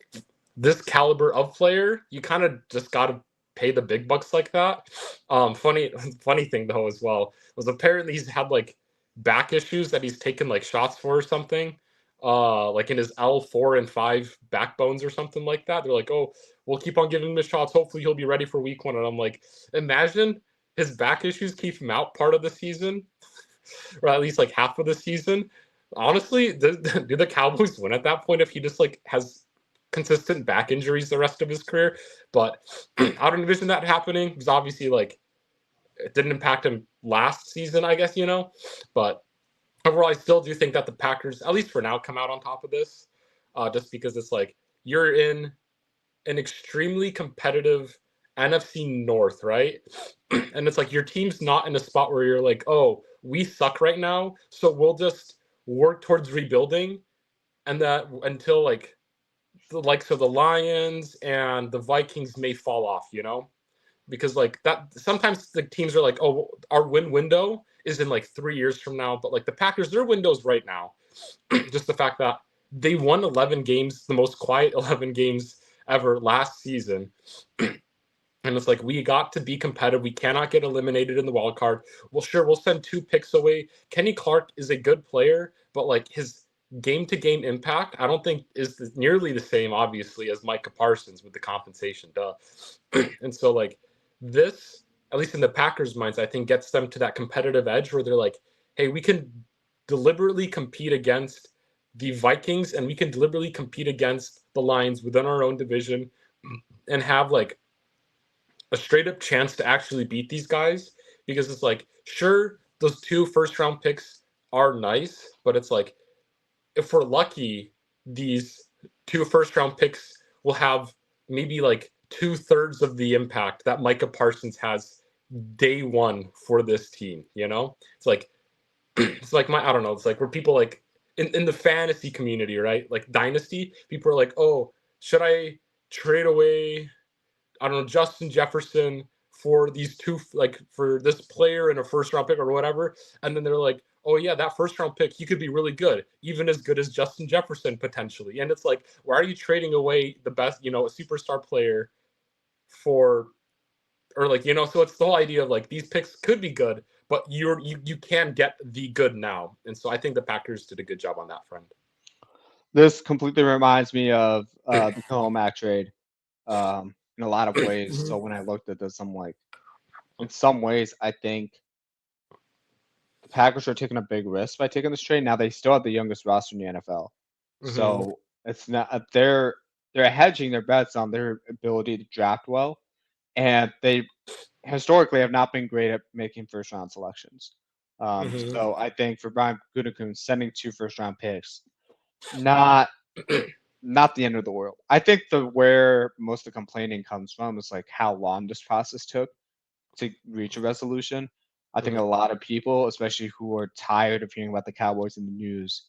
this caliber of player, you kind of just got to pay the big bucks like that. Funny thing though as well was apparently he's had like back issues that he's taken like shots for or something. Like in his L4 and 5 backbones or something like that. They're like, oh, we'll keep on giving him the shots. Hopefully he'll be ready for week 1. And I'm like, imagine his back issues keep him out part of the season, or at least like half of the season. Honestly, do the Cowboys win at that point if he just like has consistent back injuries the rest of his career? But I don't envision that happening because obviously like it didn't impact him last season, I guess, but overall, I still do think that the Packers, at least for now, come out on top of this, just because it's like you're in an extremely competitive NFC North, right? And it's like your team's not in a spot where you're like, oh, we suck right now, so we'll just work towards rebuilding, and that until like the likes of the Lions and the Vikings may fall off, because like that sometimes the teams are like, oh, our win window is in like 3 years from now, but like the Packers, their window's right now. Just the fact that they won 11 games, the most quiet 11 games ever last season. And it's like, we got to be competitive. We cannot get eliminated in the wild card. Well, sure, we'll send 2 picks away. Kenny Clark is a good player, but like his game-to-game impact, I don't think is nearly the same, obviously, as Micah Parsons with the compensation. Duh. And so, like, this, at least in the Packers' minds, I think gets them to that competitive edge where they're like, hey, we can deliberately compete against the Vikings and we can deliberately compete against the Lions within our own division and have like a straight up chance to actually beat these guys, because it's like, sure, those 2 first round picks are nice, but it's like, if we're lucky, these 2 first round picks will have maybe like 2/3 of the impact that Micah Parsons has day one for this team. It's like, I don't know, it's like where people like in the fantasy community, right? Like Dynasty, people are like, oh, should I trade away, I don't know, Justin Jefferson for these two, like for this player and a 1st round pick or whatever. And then they're like, oh yeah, that 1st round pick, he could be really good, even as good as Justin Jefferson potentially. And it's like, why are you trading away the best, a superstar player for, or like, so it's the whole idea of like, these picks could be good, but you can get the good now. And so I think the Packers did a good job on that front. This completely reminds me of the Khalil Mack trade in a lot of ways. So when I looked at this, I'm like, in some ways, I think the Packers are taking a big risk by taking this trade. Now they still have the youngest roster in the NFL, so it's not they're hedging their bets on their ability to draft well, and they historically have not been great at making 1st round selections. So I think for Brian Gutekunst sending 2 1st round picks, not the end of the world. I think where most of the complaining comes from is like how long this process took to reach a resolution. I think a lot of people, especially who are tired of hearing about the Cowboys in the news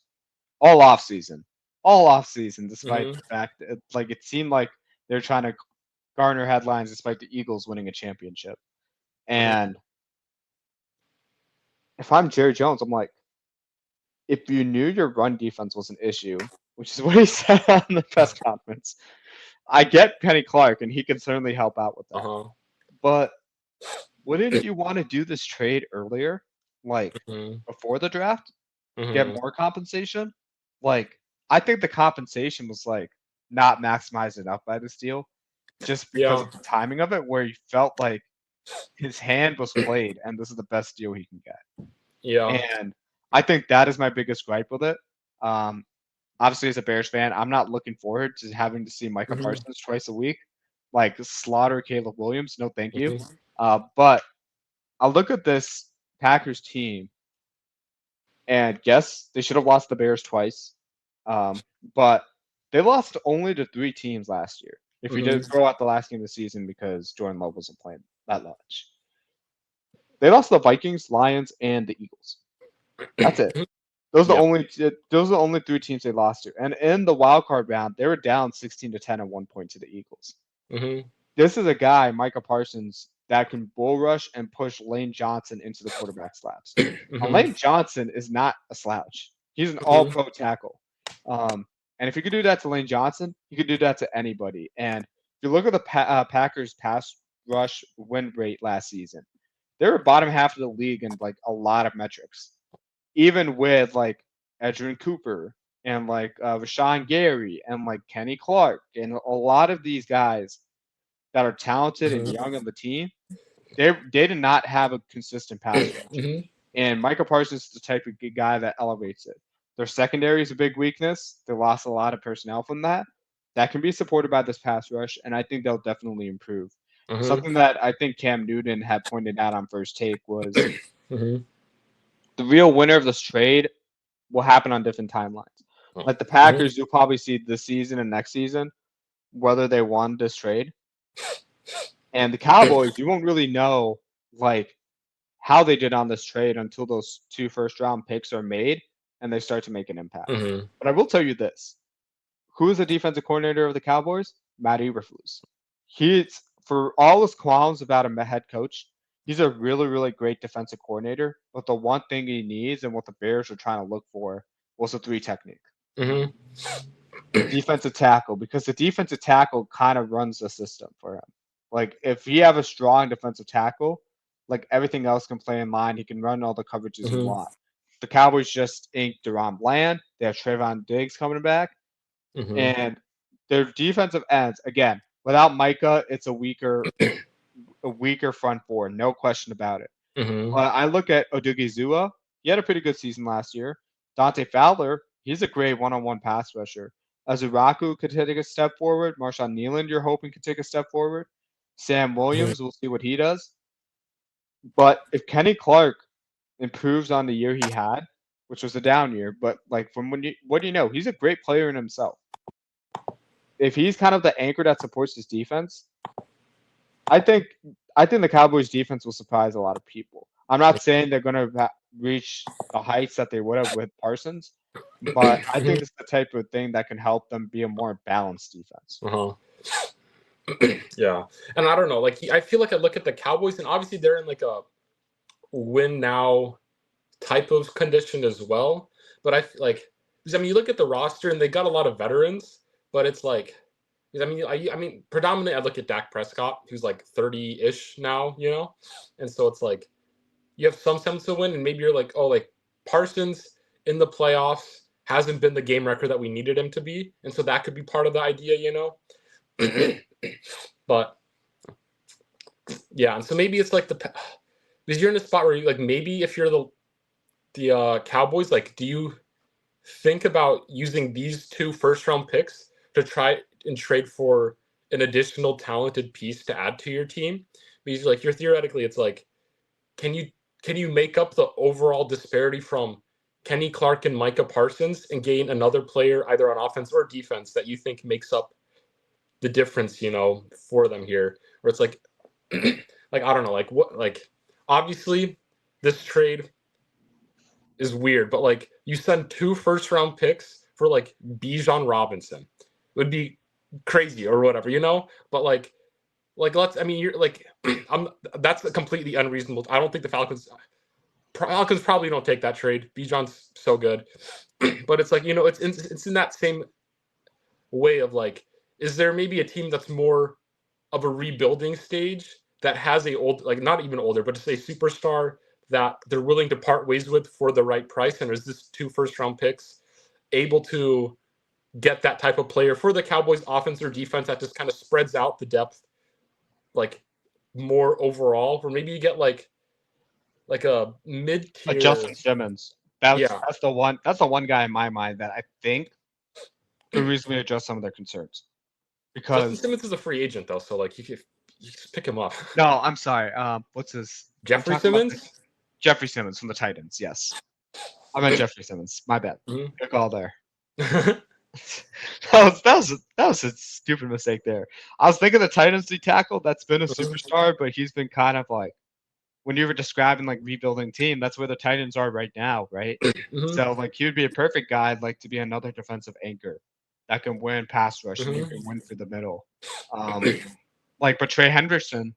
all off season, despite the fact that like it seemed like they're trying to garner headlines despite the Eagles winning a championship. And if I'm Jerry Jones, I'm like, if you knew your run defense was an issue, which is what he said on the press conference, I get Kenny Clark, and he can certainly help out with that. But wouldn't you want to do this trade earlier, like before the draft, get more compensation? Like, I think the compensation was like not maximized enough by this deal, just because of the timing of it, where he felt like his hand was played, and this is the best deal he can get. Yeah. And I think that is my biggest gripe with it. Obviously, as a Bears fan, I'm not looking forward to having to see Micah Parsons twice a week, like slaughter Caleb Williams. No, thank you. But I look at this Packers team, and yes, they should have lost the Bears twice, but they lost only to 3 teams last year. If you did throw out the last game of the season because Jordan Love wasn't playing that much, they lost the Vikings, Lions, and the Eagles. That's it. Those are the only 3 teams they lost to. And in the wild card round, they were down 16-10 at one point to the Eagles. This is a guy, Micah Parsons, that can bull rush and push Lane Johnson into the quarterback slabs. Lane Johnson is not a slouch. He's an all-pro tackle. And if you could do that to Lane Johnson, you could do that to anybody. And if you look at the Packers' pass rush win rate last season, they were bottom half of the league in like a lot of metrics. Even with like Edgerrin Cooper and like Rashawn Gary and like Kenny Clark and a lot of these guys that are talented and young on the team, they did not have a consistent pass rush. And Micah Parsons is the type of guy that elevates it. Their secondary is a big weakness. They lost a lot of personnel from that. That can be supported by this pass rush, and I think they'll definitely improve. Something that I think Cam Newton had pointed out on First Take was the real winner of this trade will happen on different timelines. Like the Packers, you'll probably see this season and next season whether they won this trade. And the Cowboys, you won't really know like how they did on this trade until those 2 1st-round picks are made and they start to make an impact. But I will tell you this: who is the defensive coordinator of the Cowboys? Matt Eberflus. He's for all his qualms about a head coach, he's a really, really great defensive coordinator. But the one thing he needs and what the Bears are trying to look for was a 3 technique. Mm-hmm. Defensive tackle, because the defensive tackle kind of runs the system for him. Like, if he have a strong defensive tackle, like, everything else can play in line. He can run all the coverages he want. The Cowboys just inked Deron Bland. They have Trayvon Diggs coming back. And their defensive ends, again, without Micah, it's a weaker front four, no question about it. I look at Odigizua. He had a pretty good season last year. Dante Fowler, he's a great one-on-one pass rusher. Azuraku could take a step forward. Marshawn Nealand, you're hoping could take a step forward. Sam Williams, we'll see what he does. But if Kenny Clark improves on the year he had, which was a down year, but like from what do you know? He's a great player in himself. If he's kind of the anchor that supports his defense, I think the Cowboys defense will surprise a lot of people. I'm not saying they're going to reach the heights that they would have with Parsons, but I think it's the type of thing that can help them be a more balanced defense. Yeah, and I don't know. Like, I feel like I look at the Cowboys, and obviously they're in like a win now type of condition as well. But I feel like, because I mean, you look at the roster, and they got a lot of veterans, but it's like, I mean, predominantly I look at Dak Prescott, who's like 30-ish now, you know, and so it's like you have some sense to win, and maybe you're like, oh, like Parsons in the playoffs hasn't been the game record that we needed him to be, and so that could be part of the idea, you know. But yeah, and so maybe it's like because you're in a spot where you like, maybe if you're the Cowboys, like, do you think about using these 2 first-round picks to try and trade for an additional talented piece to add to your team? Because like, you're theoretically, it's like, can you make up the overall disparity from Kenny Clark and Micah Parsons and gain another player either on offense or defense that you think makes up the difference, you know, for them here? Where it's like, like, I don't know, like what, like, obviously this trade is weird, but like, you send 2 first-round picks for like Bijan Robinson, it would be crazy or whatever, you know. But like let's, I mean, you're like, that's completely unreasonable. I don't think the Falcons probably don't take that trade. Bijan's so good. But it's like, you know, it's in that same way of like, is there maybe a team that's more of a rebuilding stage that has a old, like, not even older, but just a superstar that they're willing to part ways with for the right price? And is this 2 first-round picks able to get that type of player for the Cowboys offense or defense that just kind of spreads out the depth, like, more overall? Or maybe you get like a mid-tier Justin Simmons. That's the one guy in my mind that I think could reasonably address some of their concerns. Because Justin Simmons is a free agent though, so like, you just pick him up. No, I'm sorry. What's his Jeffrey Simmons? Jeffrey Simmons from the Titans. Yes, I meant Jeffrey Simmons. My bad. Good call there. that was a stupid mistake there. I was thinking the Titans D tackle that's been a superstar, but he's been kind of like, when you were describing like rebuilding team, that's where the Titans are right now, right? So like, he would be a perfect guy like to be another defensive anchor that can win pass rush and you can win for the middle. Like, but Trey Henderson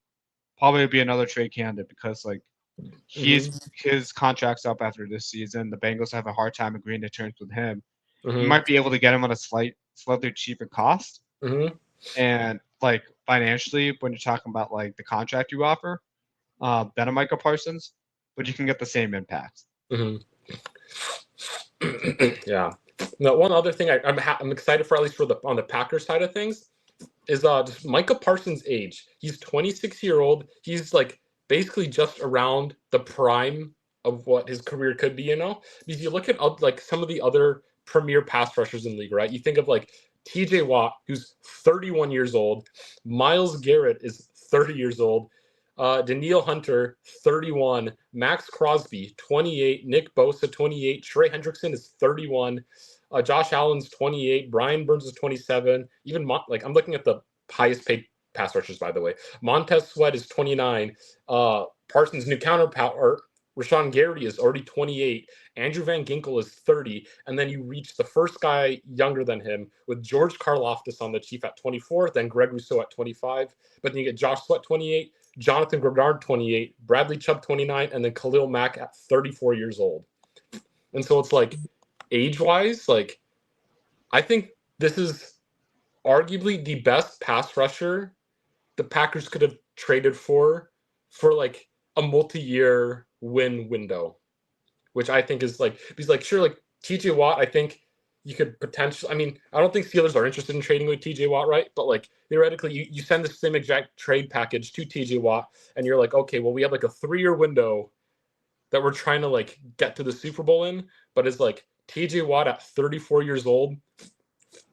probably would be another trade candidate because like his contract's up after this season. The Bengals have a hard time agreeing to terms with him. You might be able to get him on a slightly cheaper cost. And like, financially, when you're talking about like the contract you offer, than a Micah Parsons, but you can get the same impact. Yeah. Now, one other thing I'm excited for, at least on the Packers side of things, is just Micah Parsons' age. He's 26-year-old. He's like basically just around the prime of what his career could be, you know? Because you look at like some of the other premier pass rushers in the league, right? You think of like TJ Watt, who's 31 years old. Myles Garrett is 30 years old. Danielle Hunter, 31. Max Crosby, 28. Nick Bosa, 28. Trey Hendrickson is 31. Josh Allen's 28. Brian Burns is 27. Even like, I'm looking at the highest paid pass rushers, by the way. Montez Sweat is 29. Parsons' new counterpart, Rashawn Gary is already 28. Andrew Van Ginkel is 30. And then you reach the first guy younger than him with George Karlaftis on the Chief at 24, then Greg Rousseau at 25. But then you get Josh Sweat 28, Jonathan Grenard 28, Bradley Chubb 29, and then Khalil Mack at 34 years old. And so it's like, age-wise, like, I think this is arguably the best pass rusher the Packers could have traded for like a multi-year win window, which I think is like, because like, sure, like TJ Watt, I think you could potentially, I mean, I don't think Steelers are interested in trading with TJ Watt, right? But like theoretically, you send the same exact trade package to TJ Watt and you're like, okay, well, we have like a 3-year window that we're trying to like get to the Super Bowl in, but it's like TJ Watt at 34 years old,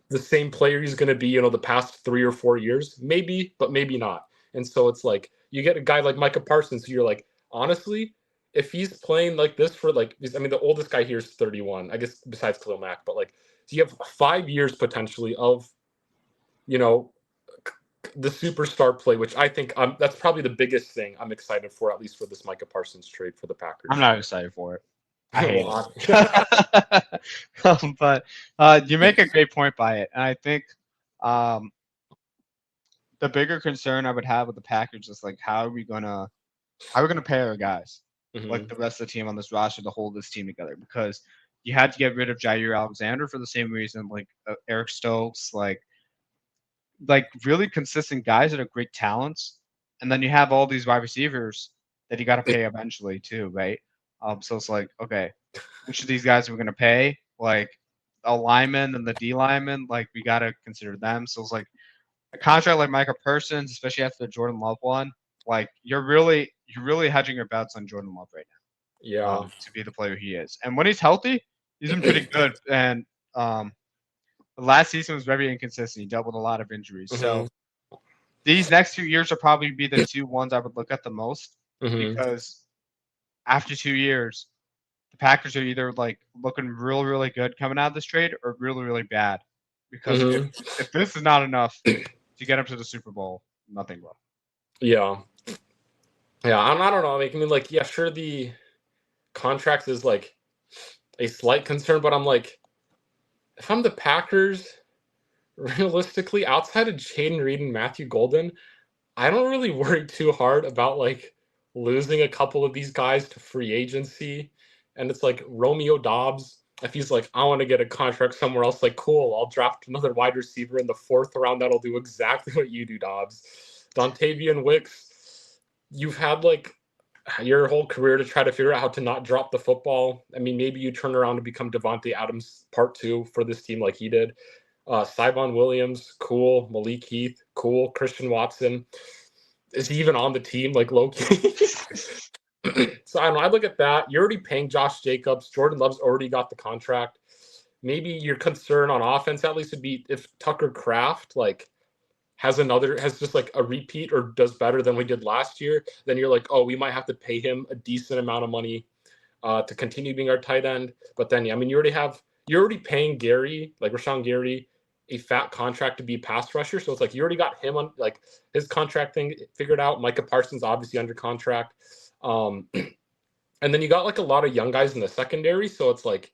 the same player he's going to be, the past 3 or 4 years, maybe, but maybe not. And so it's like, you get a guy like Micah Parsons, who you're like, honestly, if he's playing like this for like, I mean, the oldest guy here is 31, I guess, besides Khalil Mack, but like, so you have 5 years potentially of, the superstar play, which I think that's probably the biggest thing I'm excited for, at least for this Micah Parsons trade for the Packers. I'm not excited for it. I hate it. But you make a great point by it. And I think the bigger concern I would have with the Packers is like, how are we gonna pay our guys, like the rest of the team on this roster, to hold this team together? Because you had to get rid of Jair Alexander for the same reason, like Eric Stokes, like really consistent guys that are great talents, and then you have all these wide receivers that you got to pay eventually too, right? So it's like, okay, which of these guys are we going to pay? Like a lineman and the D lineman, like we got to consider them. So it's like a contract like Micah Parsons, especially after the Jordan Love one, like you're really hedging your bets on Jordan Love right now. Yeah. To be the player he is, and when he's healthy, he's been pretty good. And last season was very inconsistent. He dealt with a lot of injuries. So these next 2 years will probably be the 2 ones I would look at the most, because after 2 years, the Packers are either like looking really, really good coming out of this trade or really, really bad. Because if this is not enough to get them to the Super Bowl, nothing will. Yeah. Yeah, I don't know. I mean, like, yeah, sure, the contract is like a slight concern, but I'm like, if I'm the Packers, realistically, outside of Jaden Reed and Matthew Golden, I don't really worry too hard about like losing a couple of these guys to free agency. And it's like Romeo Doubs, if he's like, I want to get a contract somewhere else, like, cool, I'll draft another wide receiver in the 4th round that'll do exactly what you do, Dobbs. Dontavian Wicks, you've had like your whole career to try to figure out how to not drop the football. I mean, maybe you turn around to become Devontae Adams part 2 for this team like he did. Syvon Williams, cool. Malik Heath, cool. Christian Watson, is he even on the team, like low-key? So I don't know. I look at that. You're already paying Josh Jacobs. Jordan Love's already got the contract. Maybe your concern on offense at least would be if Tucker Kraft like has just like a repeat or does better than we did last year, then you're like, oh, we might have to pay him a decent amount of money to continue being our tight end. But then, yeah, I mean, you're already paying Gary, like Rashawn Gary, a fat contract to be a pass rusher. So it's like you already got him on like his contract thing figured out. Micah Parsons obviously under contract. And then you got like a lot of young guys in the secondary. So it's like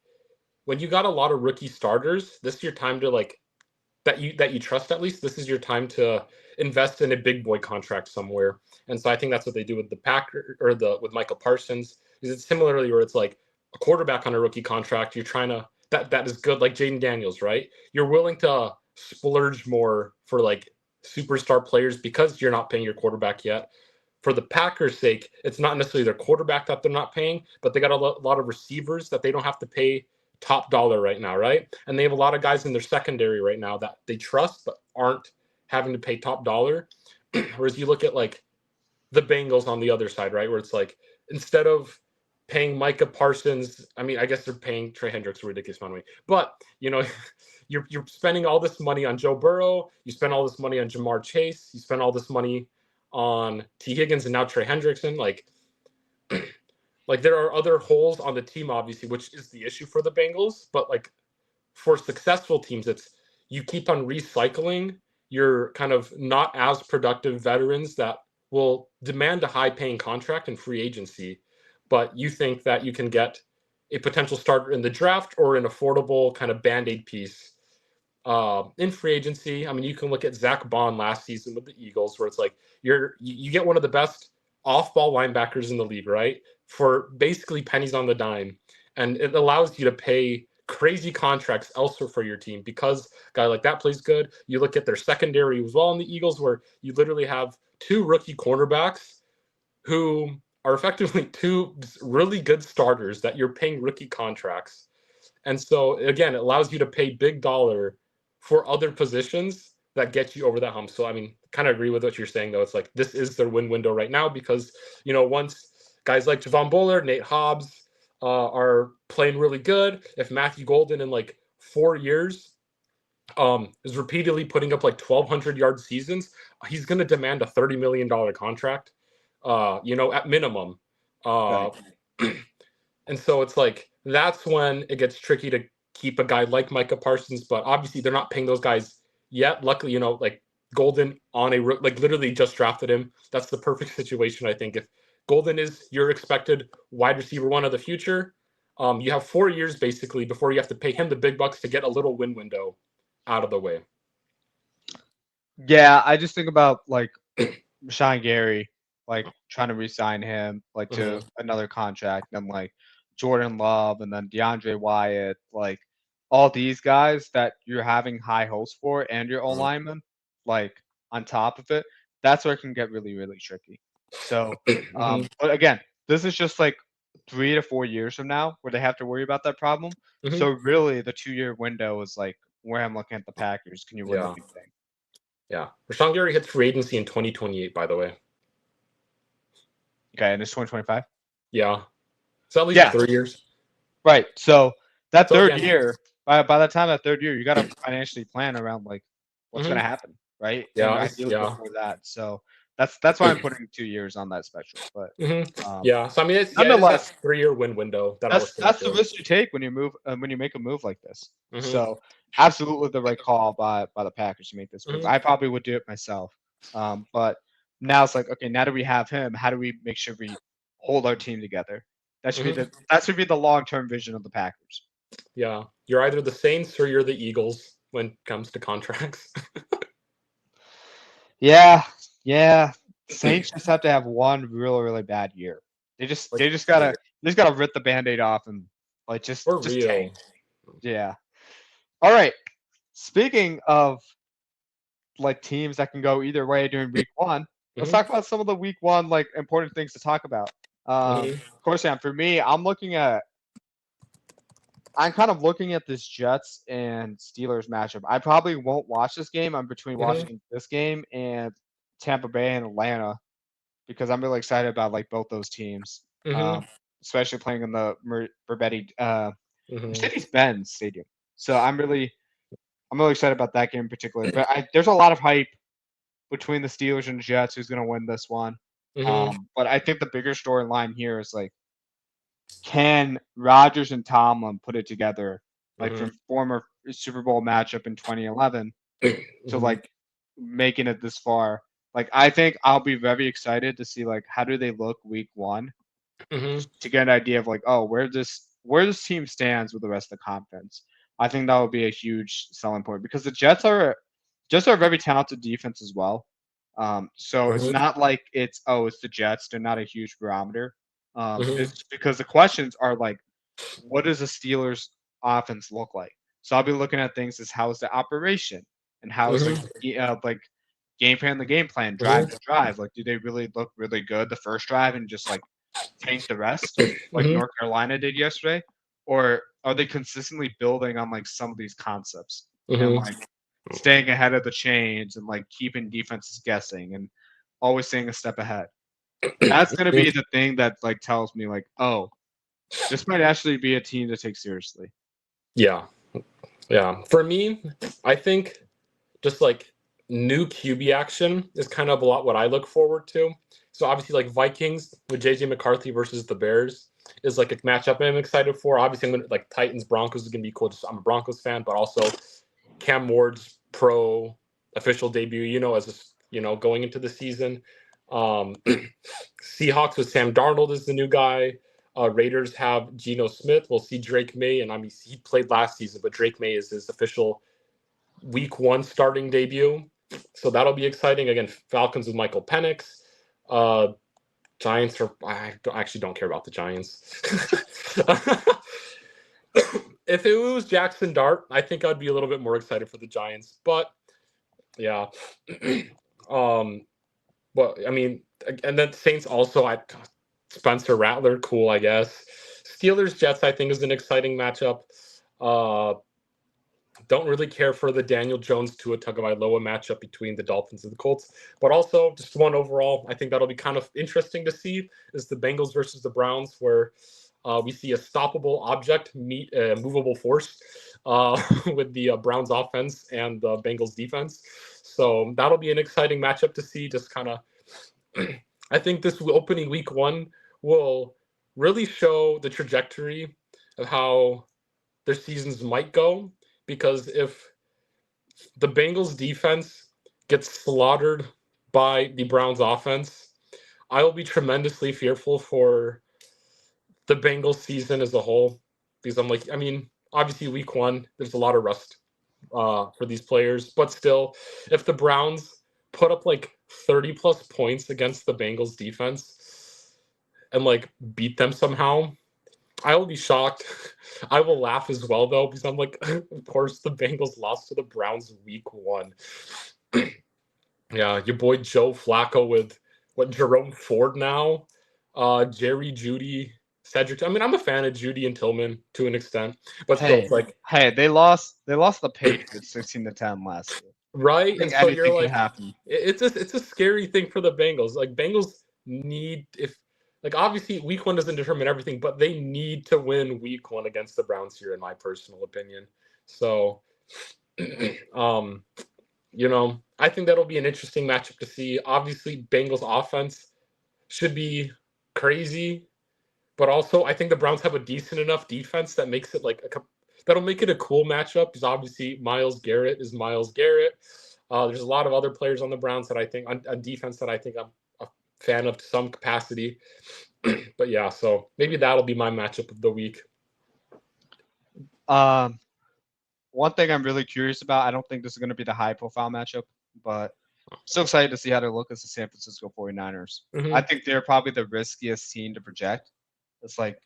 when you got a lot of rookie starters, this is your time to like that you trust, at least this is your time to invest in a big boy contract somewhere. And so I think that's what they do with the Packer or with Micah Parsons. Because it's similarly where it's like a quarterback on a rookie contract, you're trying to that is good, like Jaden Daniels, right? You're willing to splurge more for like superstar players because you're not paying your quarterback yet. For the Packers' sake, it's not necessarily their quarterback that they're not paying, but they got a lot of receivers that they don't have to pay top dollar right now, right? And they have a lot of guys in their secondary right now that they trust but aren't having to pay top dollar. Whereas you look at like the Bengals on the other side, right? Where it's like instead of paying Micah Parsons, I mean, I guess they're paying Trey Hendricks a ridiculous amount of money, but you're spending all this money on Joe Burrow, you spend all this money on Jamar Chase, you spend all this money on T. Higgins and now Trey Hendrickson, like there are other holes on the team, obviously, which is the issue for the Bengals. But like for successful teams, it's you keep on recycling your kind of not as productive veterans that will demand a high paying contract in free agency. but you think that you can get a potential starter in the draft or an affordable kind of Band-Aid piece in free agency. I mean, you can look at Zach Bond last season with the Eagles, where it's like you get one of the best off-ball linebackers in the league, right? For basically pennies on the dime. And it allows you to pay crazy contracts elsewhere for your team because a guy like that plays good. You look at their secondary as well in the Eagles, where you literally have 2 rookie cornerbacks who are effectively 2 really good starters that you're paying rookie contracts. And so, again, it allows you to pay big dollar for other positions that get you over that hump. So, I mean, kind of agree with what you're saying, though. It's like this is their win window right now because, once guys like Javon Bullard, Nate Hobbs are playing really good, if Matthew Golden in like 4 years is repeatedly putting up like 1,200-yard seasons, he's going to demand a $30 million contract, at minimum. Right. And so it's like that's when it gets tricky to keep a guy like Micah Parsons, but obviously they're not paying those guys yet. Luckily, like Golden literally just drafted him. That's the perfect situation, I think. If Golden is your expected wide receiver 1 of the future, you have 4 years basically before you have to pay him the big bucks to get a little win window out of the way. Yeah, I just think about like Rashawn Gary, like trying to re-sign him like to another contract, and like Jordan Love, and then DeAndre Wyatt, like all these guys that you're having high hopes for, and your own lineman, like on top of it. That's where it can get really, really tricky. So, but again, this is just like 3 to 4 years from now where they have to worry about that problem. So really, the 2-year window is like where I'm looking at the Packers. Can you win the big thing? Yeah. Rashawn Gary hits free agency in 2028, by the way. Okay, and it's 2025? Yeah. So at least 3 years. Right. So that third year, by the time that third year, you got to financially plan around like what's going to happen, right? Yeah. And ideally before that. So that's why I'm putting 2 years on that spectrum. But yeah. So I mean, it's nonetheless, that 3-year win window. That's the risk you take when you move when you make a move like this. Mm-hmm. So absolutely the right call by the Packers to make this move. I probably would do it myself. But now it's like, okay, now that we have him, how do we make sure we hold our team together? That should be the long-term vision of the Packers. Yeah, you're either the Saints or you're the Eagles when it comes to contracts. Yeah. Saints just have to have one really, really bad year. They just gotta rip the Band-Aid off and like just tank. Yeah. All right. Speaking of like teams that can go either way during week 1, let's talk about some of the week 1 like important things to talk about. Corstian, for me, I'm kind of looking at this Jets and Steelers matchup. I probably won't watch this game. I'm between watching this game and Tampa Bay and Atlanta because I'm really excited about like both those teams, especially playing in the Mercedes-Benz Stadium. So I'm really excited about that game in particular. But there's a lot of hype between the Steelers and the Jets. Who's going to win this one? But I think the bigger storyline here is like, can Rodgers and Tomlin put it together, like from former Super Bowl matchup in 2011 to like making it this far? Like, I think I'll be very excited to see like how do they look week 1 to get an idea of like, oh, where this team stands with the rest of the conference. I think that would be a huge selling point because the Jets are a very talented defense as well. So it's not like it's the Jets. They're not a huge barometer. It's because the questions are like, what does the Steelers offense look like? So I'll be looking at things as how is the operation and how is like game plan, drive to drive. Like, do they really look really good the first drive and just like tank the rest like North Carolina did yesterday? Or are they consistently building on like some of these concepts and like staying ahead of the chains and like keeping defenses guessing and always staying a step ahead? That's going to be the thing that like tells me like, oh, this might actually be a team to take seriously. Yeah. For me, I think just like new QB action is kind of a lot what I look forward to. So obviously like Vikings with JJ McCarthy versus the Bears is like a matchup I'm excited for. Obviously I'm gonna like Titans Broncos is gonna be cool. Just I'm a Broncos fan, but also Cam Ward's pro official debut, going into the season. Seahawks with Sam Darnold is the new guy. Raiders have Geno Smith. We'll see Drake May, and I mean he played last season, but Drake May is his official Week 1 starting debut. So that'll be exciting. Again, Falcons with Michael Penix. Giants I actually don't care about the Giants. If it was Jackson Dart, I think I'd be a little bit more excited for the Giants. But yeah, but I mean, and then Saints also. Spencer Rattler, cool, I guess. Steelers Jets, I think, is an exciting matchup. Don't really care for the Daniel Jones Tua Tagovailoa matchup between the Dolphins and the Colts, but also just one overall. I think that'll be kind of interesting to see is the Bengals versus the Browns, where we see a stoppable object meet a movable force with the Browns offense and the Bengals defense. So that'll be an exciting matchup to see. Just kind of, I think this opening week 1 will really show the trajectory of how their seasons might go. Because if the Bengals defense gets slaughtered by the Browns offense, I will be tremendously fearful for the Bengals season as a whole. Because I'm like, I mean, obviously week 1, there's a lot of rust for these players. But still, if the Browns put up like 30 plus points against the Bengals defense and like beat them somehow, I will be shocked. I will laugh as well, though, because I'm like, of course, the Bengals lost to the Browns week 1. Yeah, your boy Joe Flacco with Jerome Ford now, Jerry Jeudy, Cedric. I mean, I'm a fan of Jeudy and Tillman to an extent, but still, it's like, they lost the Patriots 16-10 last year. right? And so you're like, happen. It's a scary thing for the Bengals. Like Bengals need obviously week 1 doesn't determine everything, but they need to win week 1 against the Browns here, in my personal opinion. So, I think that'll be an interesting matchup to see. Obviously, Bengals offense should be crazy, but also I think the Browns have a decent enough defense that makes it that'll make it a cool matchup. Because obviously Myles Garrett is Myles Garrett. There's a lot of other players on the Browns that I think on defense that I think I'm a fan of to some capacity. But yeah, so maybe that'll be my matchup of the week. One thing I'm really curious about, I don't think this is going to be the high-profile matchup, but I'm so excited to see how they look as the San Francisco 49ers. Mm-hmm. I think they're probably the riskiest team to project. It's like,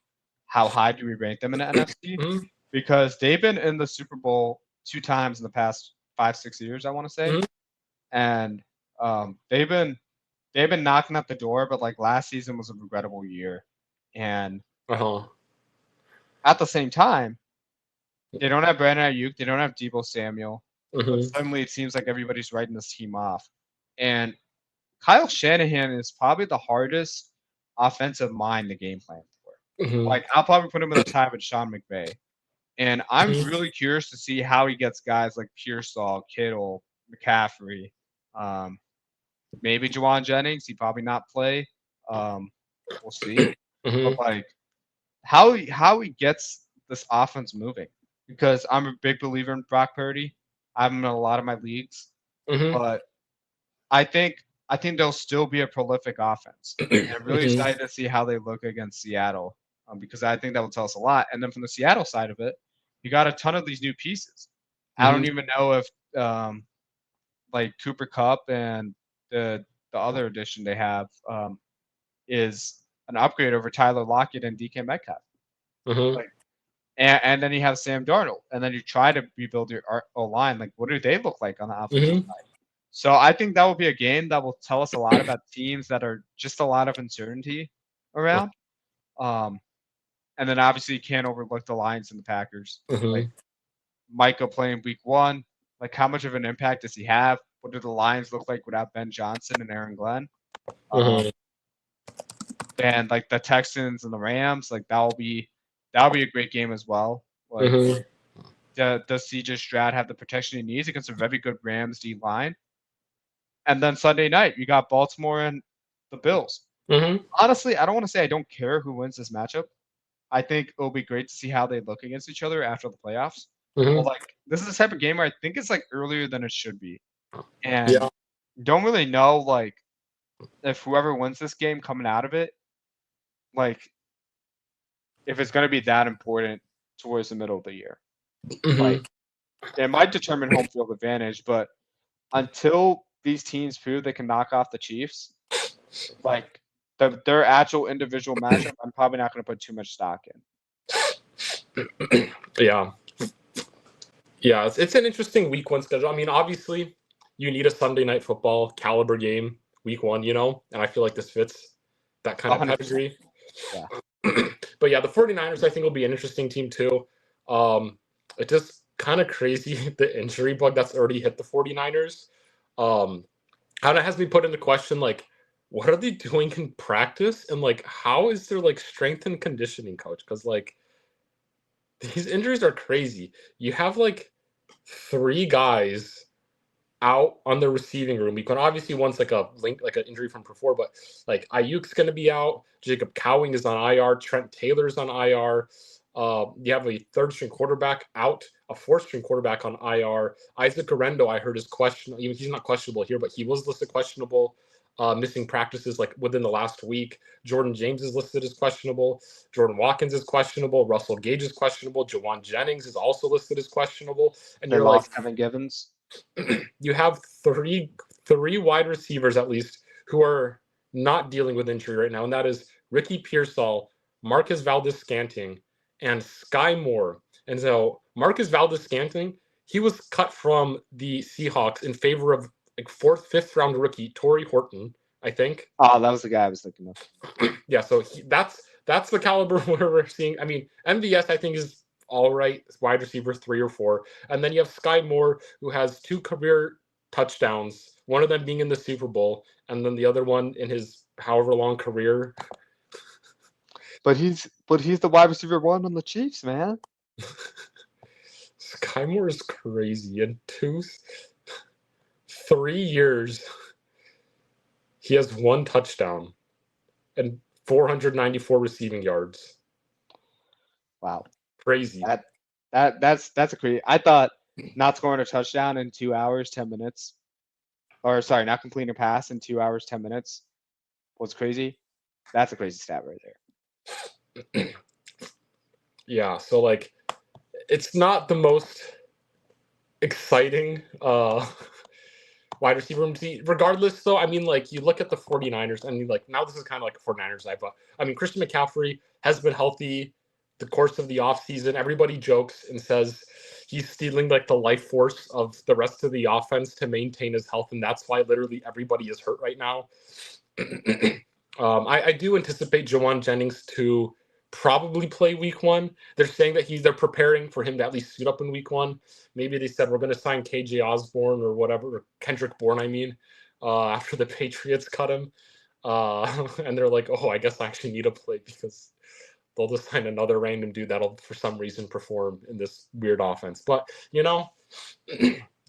how high do we rank them in the NFC? Mm-hmm. Because they've been in the Super Bowl 2 times in the past 5-6 years, I want to say. Mm-hmm. And they've been knocking at the door, but like last season was a regrettable year. And at the same time, they don't have Brandon Ayuk. They don't have Deebo Samuel. Mm-hmm. But suddenly it seems like everybody's writing this team off. And Kyle Shanahan is probably the hardest offensive mind to game plan for. Mm-hmm. Like, I'll probably put him in a tie with Sean McVay. And I'm really curious to see how he gets guys like Pearsall, Kittle, McCaffrey, maybe Juwan Jennings. He probably not play. We'll see. Mm-hmm. But like how he gets this offense moving. Because I'm a big believer in Brock Purdy. I'm in a lot of my leagues. Mm-hmm. But I think they'll still be a prolific offense. And I'm really excited to see how they look against Seattle. Because I think that will tell us a lot. And then from the Seattle side of it, you got a ton of these new pieces. I don't even know if like Cooper Kupp and the other addition they have is an upgrade over Tyler Lockett and DK Metcalf. Like, and then you have Sam Darnold, and then you try to rebuild your O-line. Like, what do they look like on the offensive side? So I think that will be a game that will tell us a lot about teams that are just a lot of uncertainty around. And then obviously you can't overlook the Lions and the Packers. Like Micah playing week 1, like how much of an impact does he have? What do the Lions look like without Ben Johnson and Aaron Glenn? And like the Texans and the Rams, like that'll be a great game as well. Like, does CJ Stroud have the protection he needs against a very good Rams D line? And then Sunday night, you got Baltimore and the Bills. Honestly, I don't want to say I don't care who wins this matchup. I think it'll be great to see how they look against each other after the playoffs. But like, this is the type of game where I think it's like earlier than it should be. And don't really know like if whoever wins this game coming out of it, like if it's going to be that important towards the middle of the year. Mhm. Like, it might determine home field advantage, but until these teams prove they can knock off the Chiefs, like their actual individual matchup, I'm probably not going to put too much stock in. Yeah. Yeah, it's an interesting week 1 schedule. I mean, obviously, you need a Sunday night football caliber game week 1, and I feel like this fits that kind of 100%. pedigree. Yeah. But yeah, the 49ers, I think, will be an interesting team too. It's just kind of crazy, the injury bug that's already hit the 49ers. Kind of has me put into question, like, what are they doing in practice? And, like, how is their, like, strength and conditioning coach? Because, like, these injuries are crazy. You have, like, 3 guys out on the receiving room. Because obviously one's like a link, like an injury from before, but like Ayuk's going to be out. Jacob Cowing is on IR. Trent Taylor's on IR. You have a 3rd-string quarterback out, a 4th-string quarterback on IR. Isaac Arendo, I heard, is questionable. He's not questionable here, but he was listed questionable. Missing practices like within the last week. Jordan James is listed as questionable. Jordan Watkins is questionable. Russell Gage is questionable. Jawan Jennings is also listed as questionable. And They you're lost like, Kevin Givens. you have three wide receivers at least who are not dealing with injury right now, and that is Ricky Pearsall, Marcus Valdez-Scantling, and Sky Moore. And so Marcus Valdez-Scantling, he was cut from the Seahawks in favor of like 4th, 5th round rookie Torrey Horton, I think. Oh, that was the guy I was thinking of. Yeah, so that's the caliber where we're seeing. I mean, MVS I think is all right, wide receiver 3 or 4, and then you have Sky Moore who has 2 career touchdowns, one of them being in the Super Bowl, and then the other one in his however long career. But he's the wide receiver 1 on the Chiefs, man. Sky Moore is crazy. In 3 years, he has 1 touchdown and 494 receiving yards. Wow. Crazy. That's a crazy. I thought not scoring a touchdown in 2 hours, 10 minutes. Or sorry, not completing a pass in 2 hours, 10 minutes was crazy. That's a crazy stat right there. Yeah, so like it's not the most exciting wide receiver room to see. Regardless, though, I mean, like, you look at the 49ers, and like now this is kind of like a 49ers eye, but I mean, Christian McCaffrey has been healthy the course of the offseason. Everybody jokes and says he's stealing like the life force of the rest of the offense to maintain his health, and that's why literally everybody is hurt right now. I do anticipate Jawan Jennings to probably play week 1. They're saying that they're preparing for him to at least suit up in week 1. Maybe they said we're going to sign KJ Osborne or whatever, or Kendrick Bourne, I mean, after the Patriots cut him. And they're like, oh, I guess I actually need to play because they'll just sign another random dude that'll for some reason perform in this weird offense. But,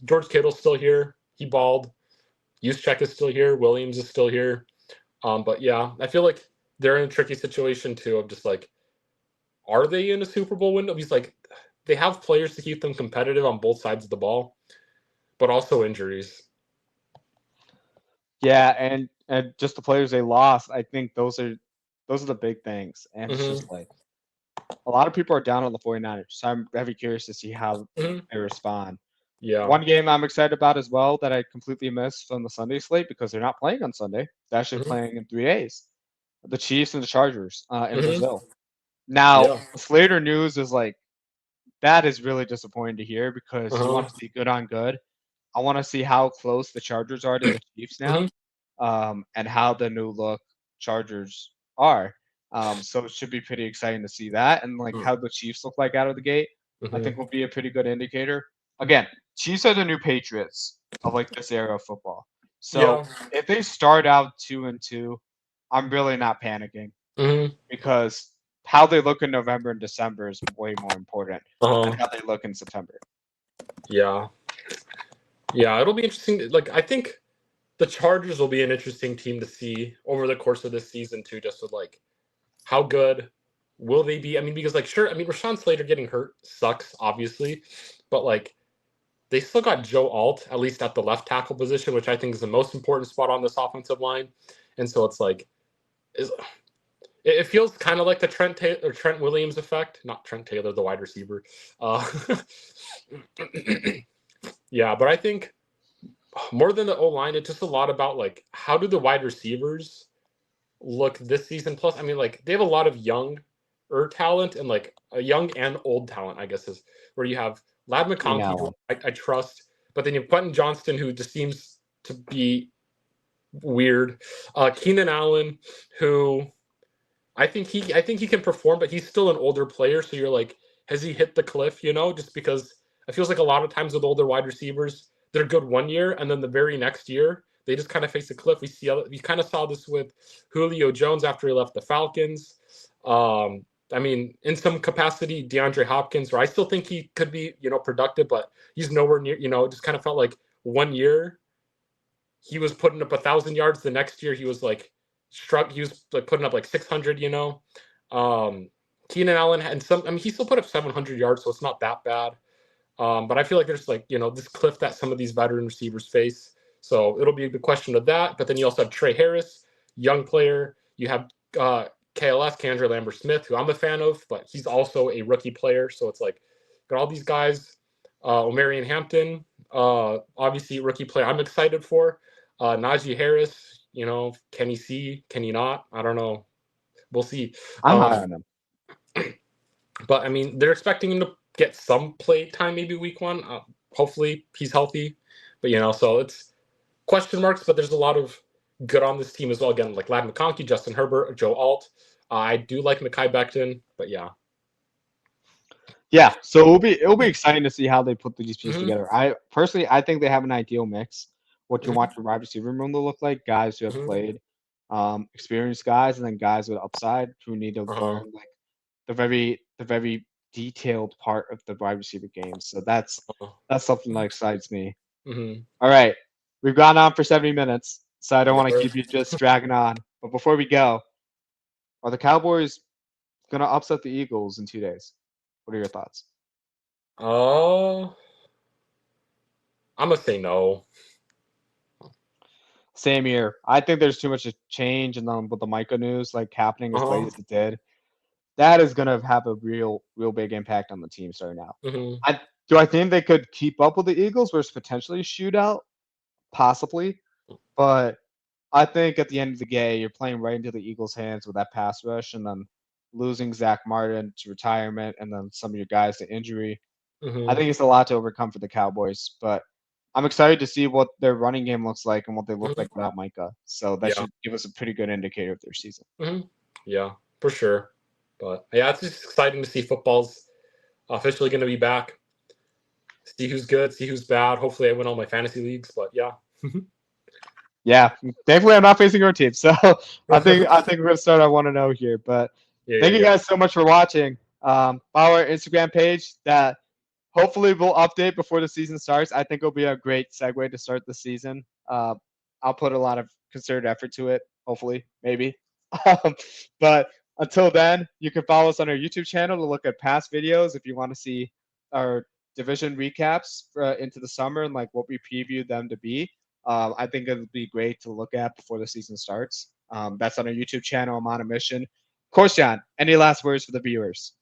George Kittle's still here. He balled. Juszczyk is still here. Williams is still here. But yeah, I feel like they're in a tricky situation too of just like, are they in a Super Bowl window? Because like they have players to keep them competitive on both sides of the ball, but also injuries. Yeah, and just the players they lost, I think those are the big things. And it's just like a lot of people are down on the 49ers. So I'm very curious to see how they respond. Yeah. One game I'm excited about as well that I completely missed on the Sunday slate because they're not playing on Sunday. They're actually playing in 3 days. The Chiefs and the Chargers in Brazil. Now, Slater news is like, that is really disappointing to hear because you want to see good on good. I want to see how close the Chargers are to the Chiefs now, and how the new look Chargers are. So it should be pretty exciting to see that, and like how the Chiefs look like out of the gate. I think will be a pretty good indicator. Again, Chiefs are the new Patriots of like this era of football. So if they start out 2-2, I'm really not panicking because how they look in November and December is way more important than how they look in September. Yeah, it'll be interesting. Like, I think the Chargers will be an interesting team to see over the course of this season too, just with like how good will they be? I mean, because like, sure, I mean, Rashawn Slater getting hurt sucks, obviously, but like they still got Joe Alt, at least at the left tackle position, which I think is the most important spot on this offensive line. And so it's like, It feels kind of like the Trent Williams effect, not Trent Taylor, the wide receiver. Yeah, but I think more than the O-line, it's just a lot about like how do the wide receivers look this season. Plus, I mean, like they have a lot of younger talent and like a young and old talent, I guess, is where you have Lad McConkey, who I trust, but then you have Quentin Johnston, who just seems to be weird. Keenan Allen, who I think he can perform, but he's still an older player. So you're like, has he hit the cliff? You know, just because it feels like a lot of times with older wide receivers, they're good one year, and then the very next year they just kind of face a cliff. We kind of saw this with Julio Jones after he left the Falcons. I mean, in some capacity, DeAndre Hopkins, where I still think he could be, productive, but he's nowhere near. It just kind of felt like one year he was putting up 1,000 yards. The next year he was like he was like putting up like 600. Keenan Allen and he still put up 700 yards, so it's not that bad. But I feel like there's like this cliff that some of these veteran receivers face. So it'll be a good question of that. But then you also have Trey Harris, young player. You have KLS, Kendra Lambert-Smith, who I'm a fan of, but he's also a rookie player. So it's like got all these guys. Omarion Hampton, obviously rookie player I'm excited for. Najee Harris, can he see? Can he not? I don't know. We'll see. I'm high on him. But, I mean, they're expecting him to get some play time maybe week 1. Hopefully he's healthy. But, so it's question marks, but there's a lot of good on this team as well. Again, like Lad McConkey, Justin Herbert, Joe Alt. I do like Mekhi Becton, but yeah. Yeah, so it'll be exciting to see how they put these pieces together. I think they have an ideal mix. What you want your wide receiver room to look like, guys who have played, experienced guys, and then guys with upside who need to learn like the very detailed part of the wide receiver game. So that's something that excites me. All right, we've gone on for 70 minutes, so I don't want to keep you just dragging on. But before we go, are the Cowboys going to upset the Eagles in 2 days? What are your thoughts? I'm going to say no. Same here. I think there's too much to change, and then with the Micah news like happening as late as it did, that is going to have a real big impact on the team starting out. I think they could keep up with the Eagles versus potentially a shootout? Possibly. But I think at the end of the day, you're playing right into the Eagles' hands with that pass rush, and then losing Zach Martin to retirement, and then some of your guys to injury. I think it's a lot to overcome for the Cowboys, but I'm excited to see what their running game looks like and what they look like without Micah. So that should give us a pretty good indicator of their season. Yeah, for sure. But yeah, it's just exciting to see football's officially going to be back. See who's good, see who's bad. Hopefully I win all my fantasy leagues, but yeah. Yeah, thankfully I'm not facing our team, so I think we're gonna start on 1-0 here. But thank you guys so much for watching. Follow our Instagram page that hopefully we'll update before the season starts. I think it'll be a great segue to start the season. I'll put a lot of concerted effort to it. Hopefully, maybe. But until then, you can follow us on our YouTube channel to look at past videos if you want to see our division recaps into the summer and like what we previewed them to be. I think it would be great to look at before the season starts. That's on our YouTube channel. I'm on a mission. Corstian, any last words for the viewers?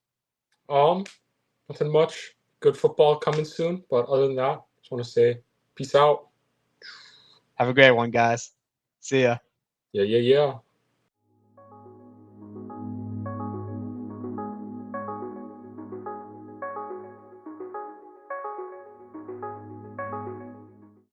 Nothing much. Good football coming soon. But other than that, just want to say peace out. Have a great one, guys. See ya. Yeah.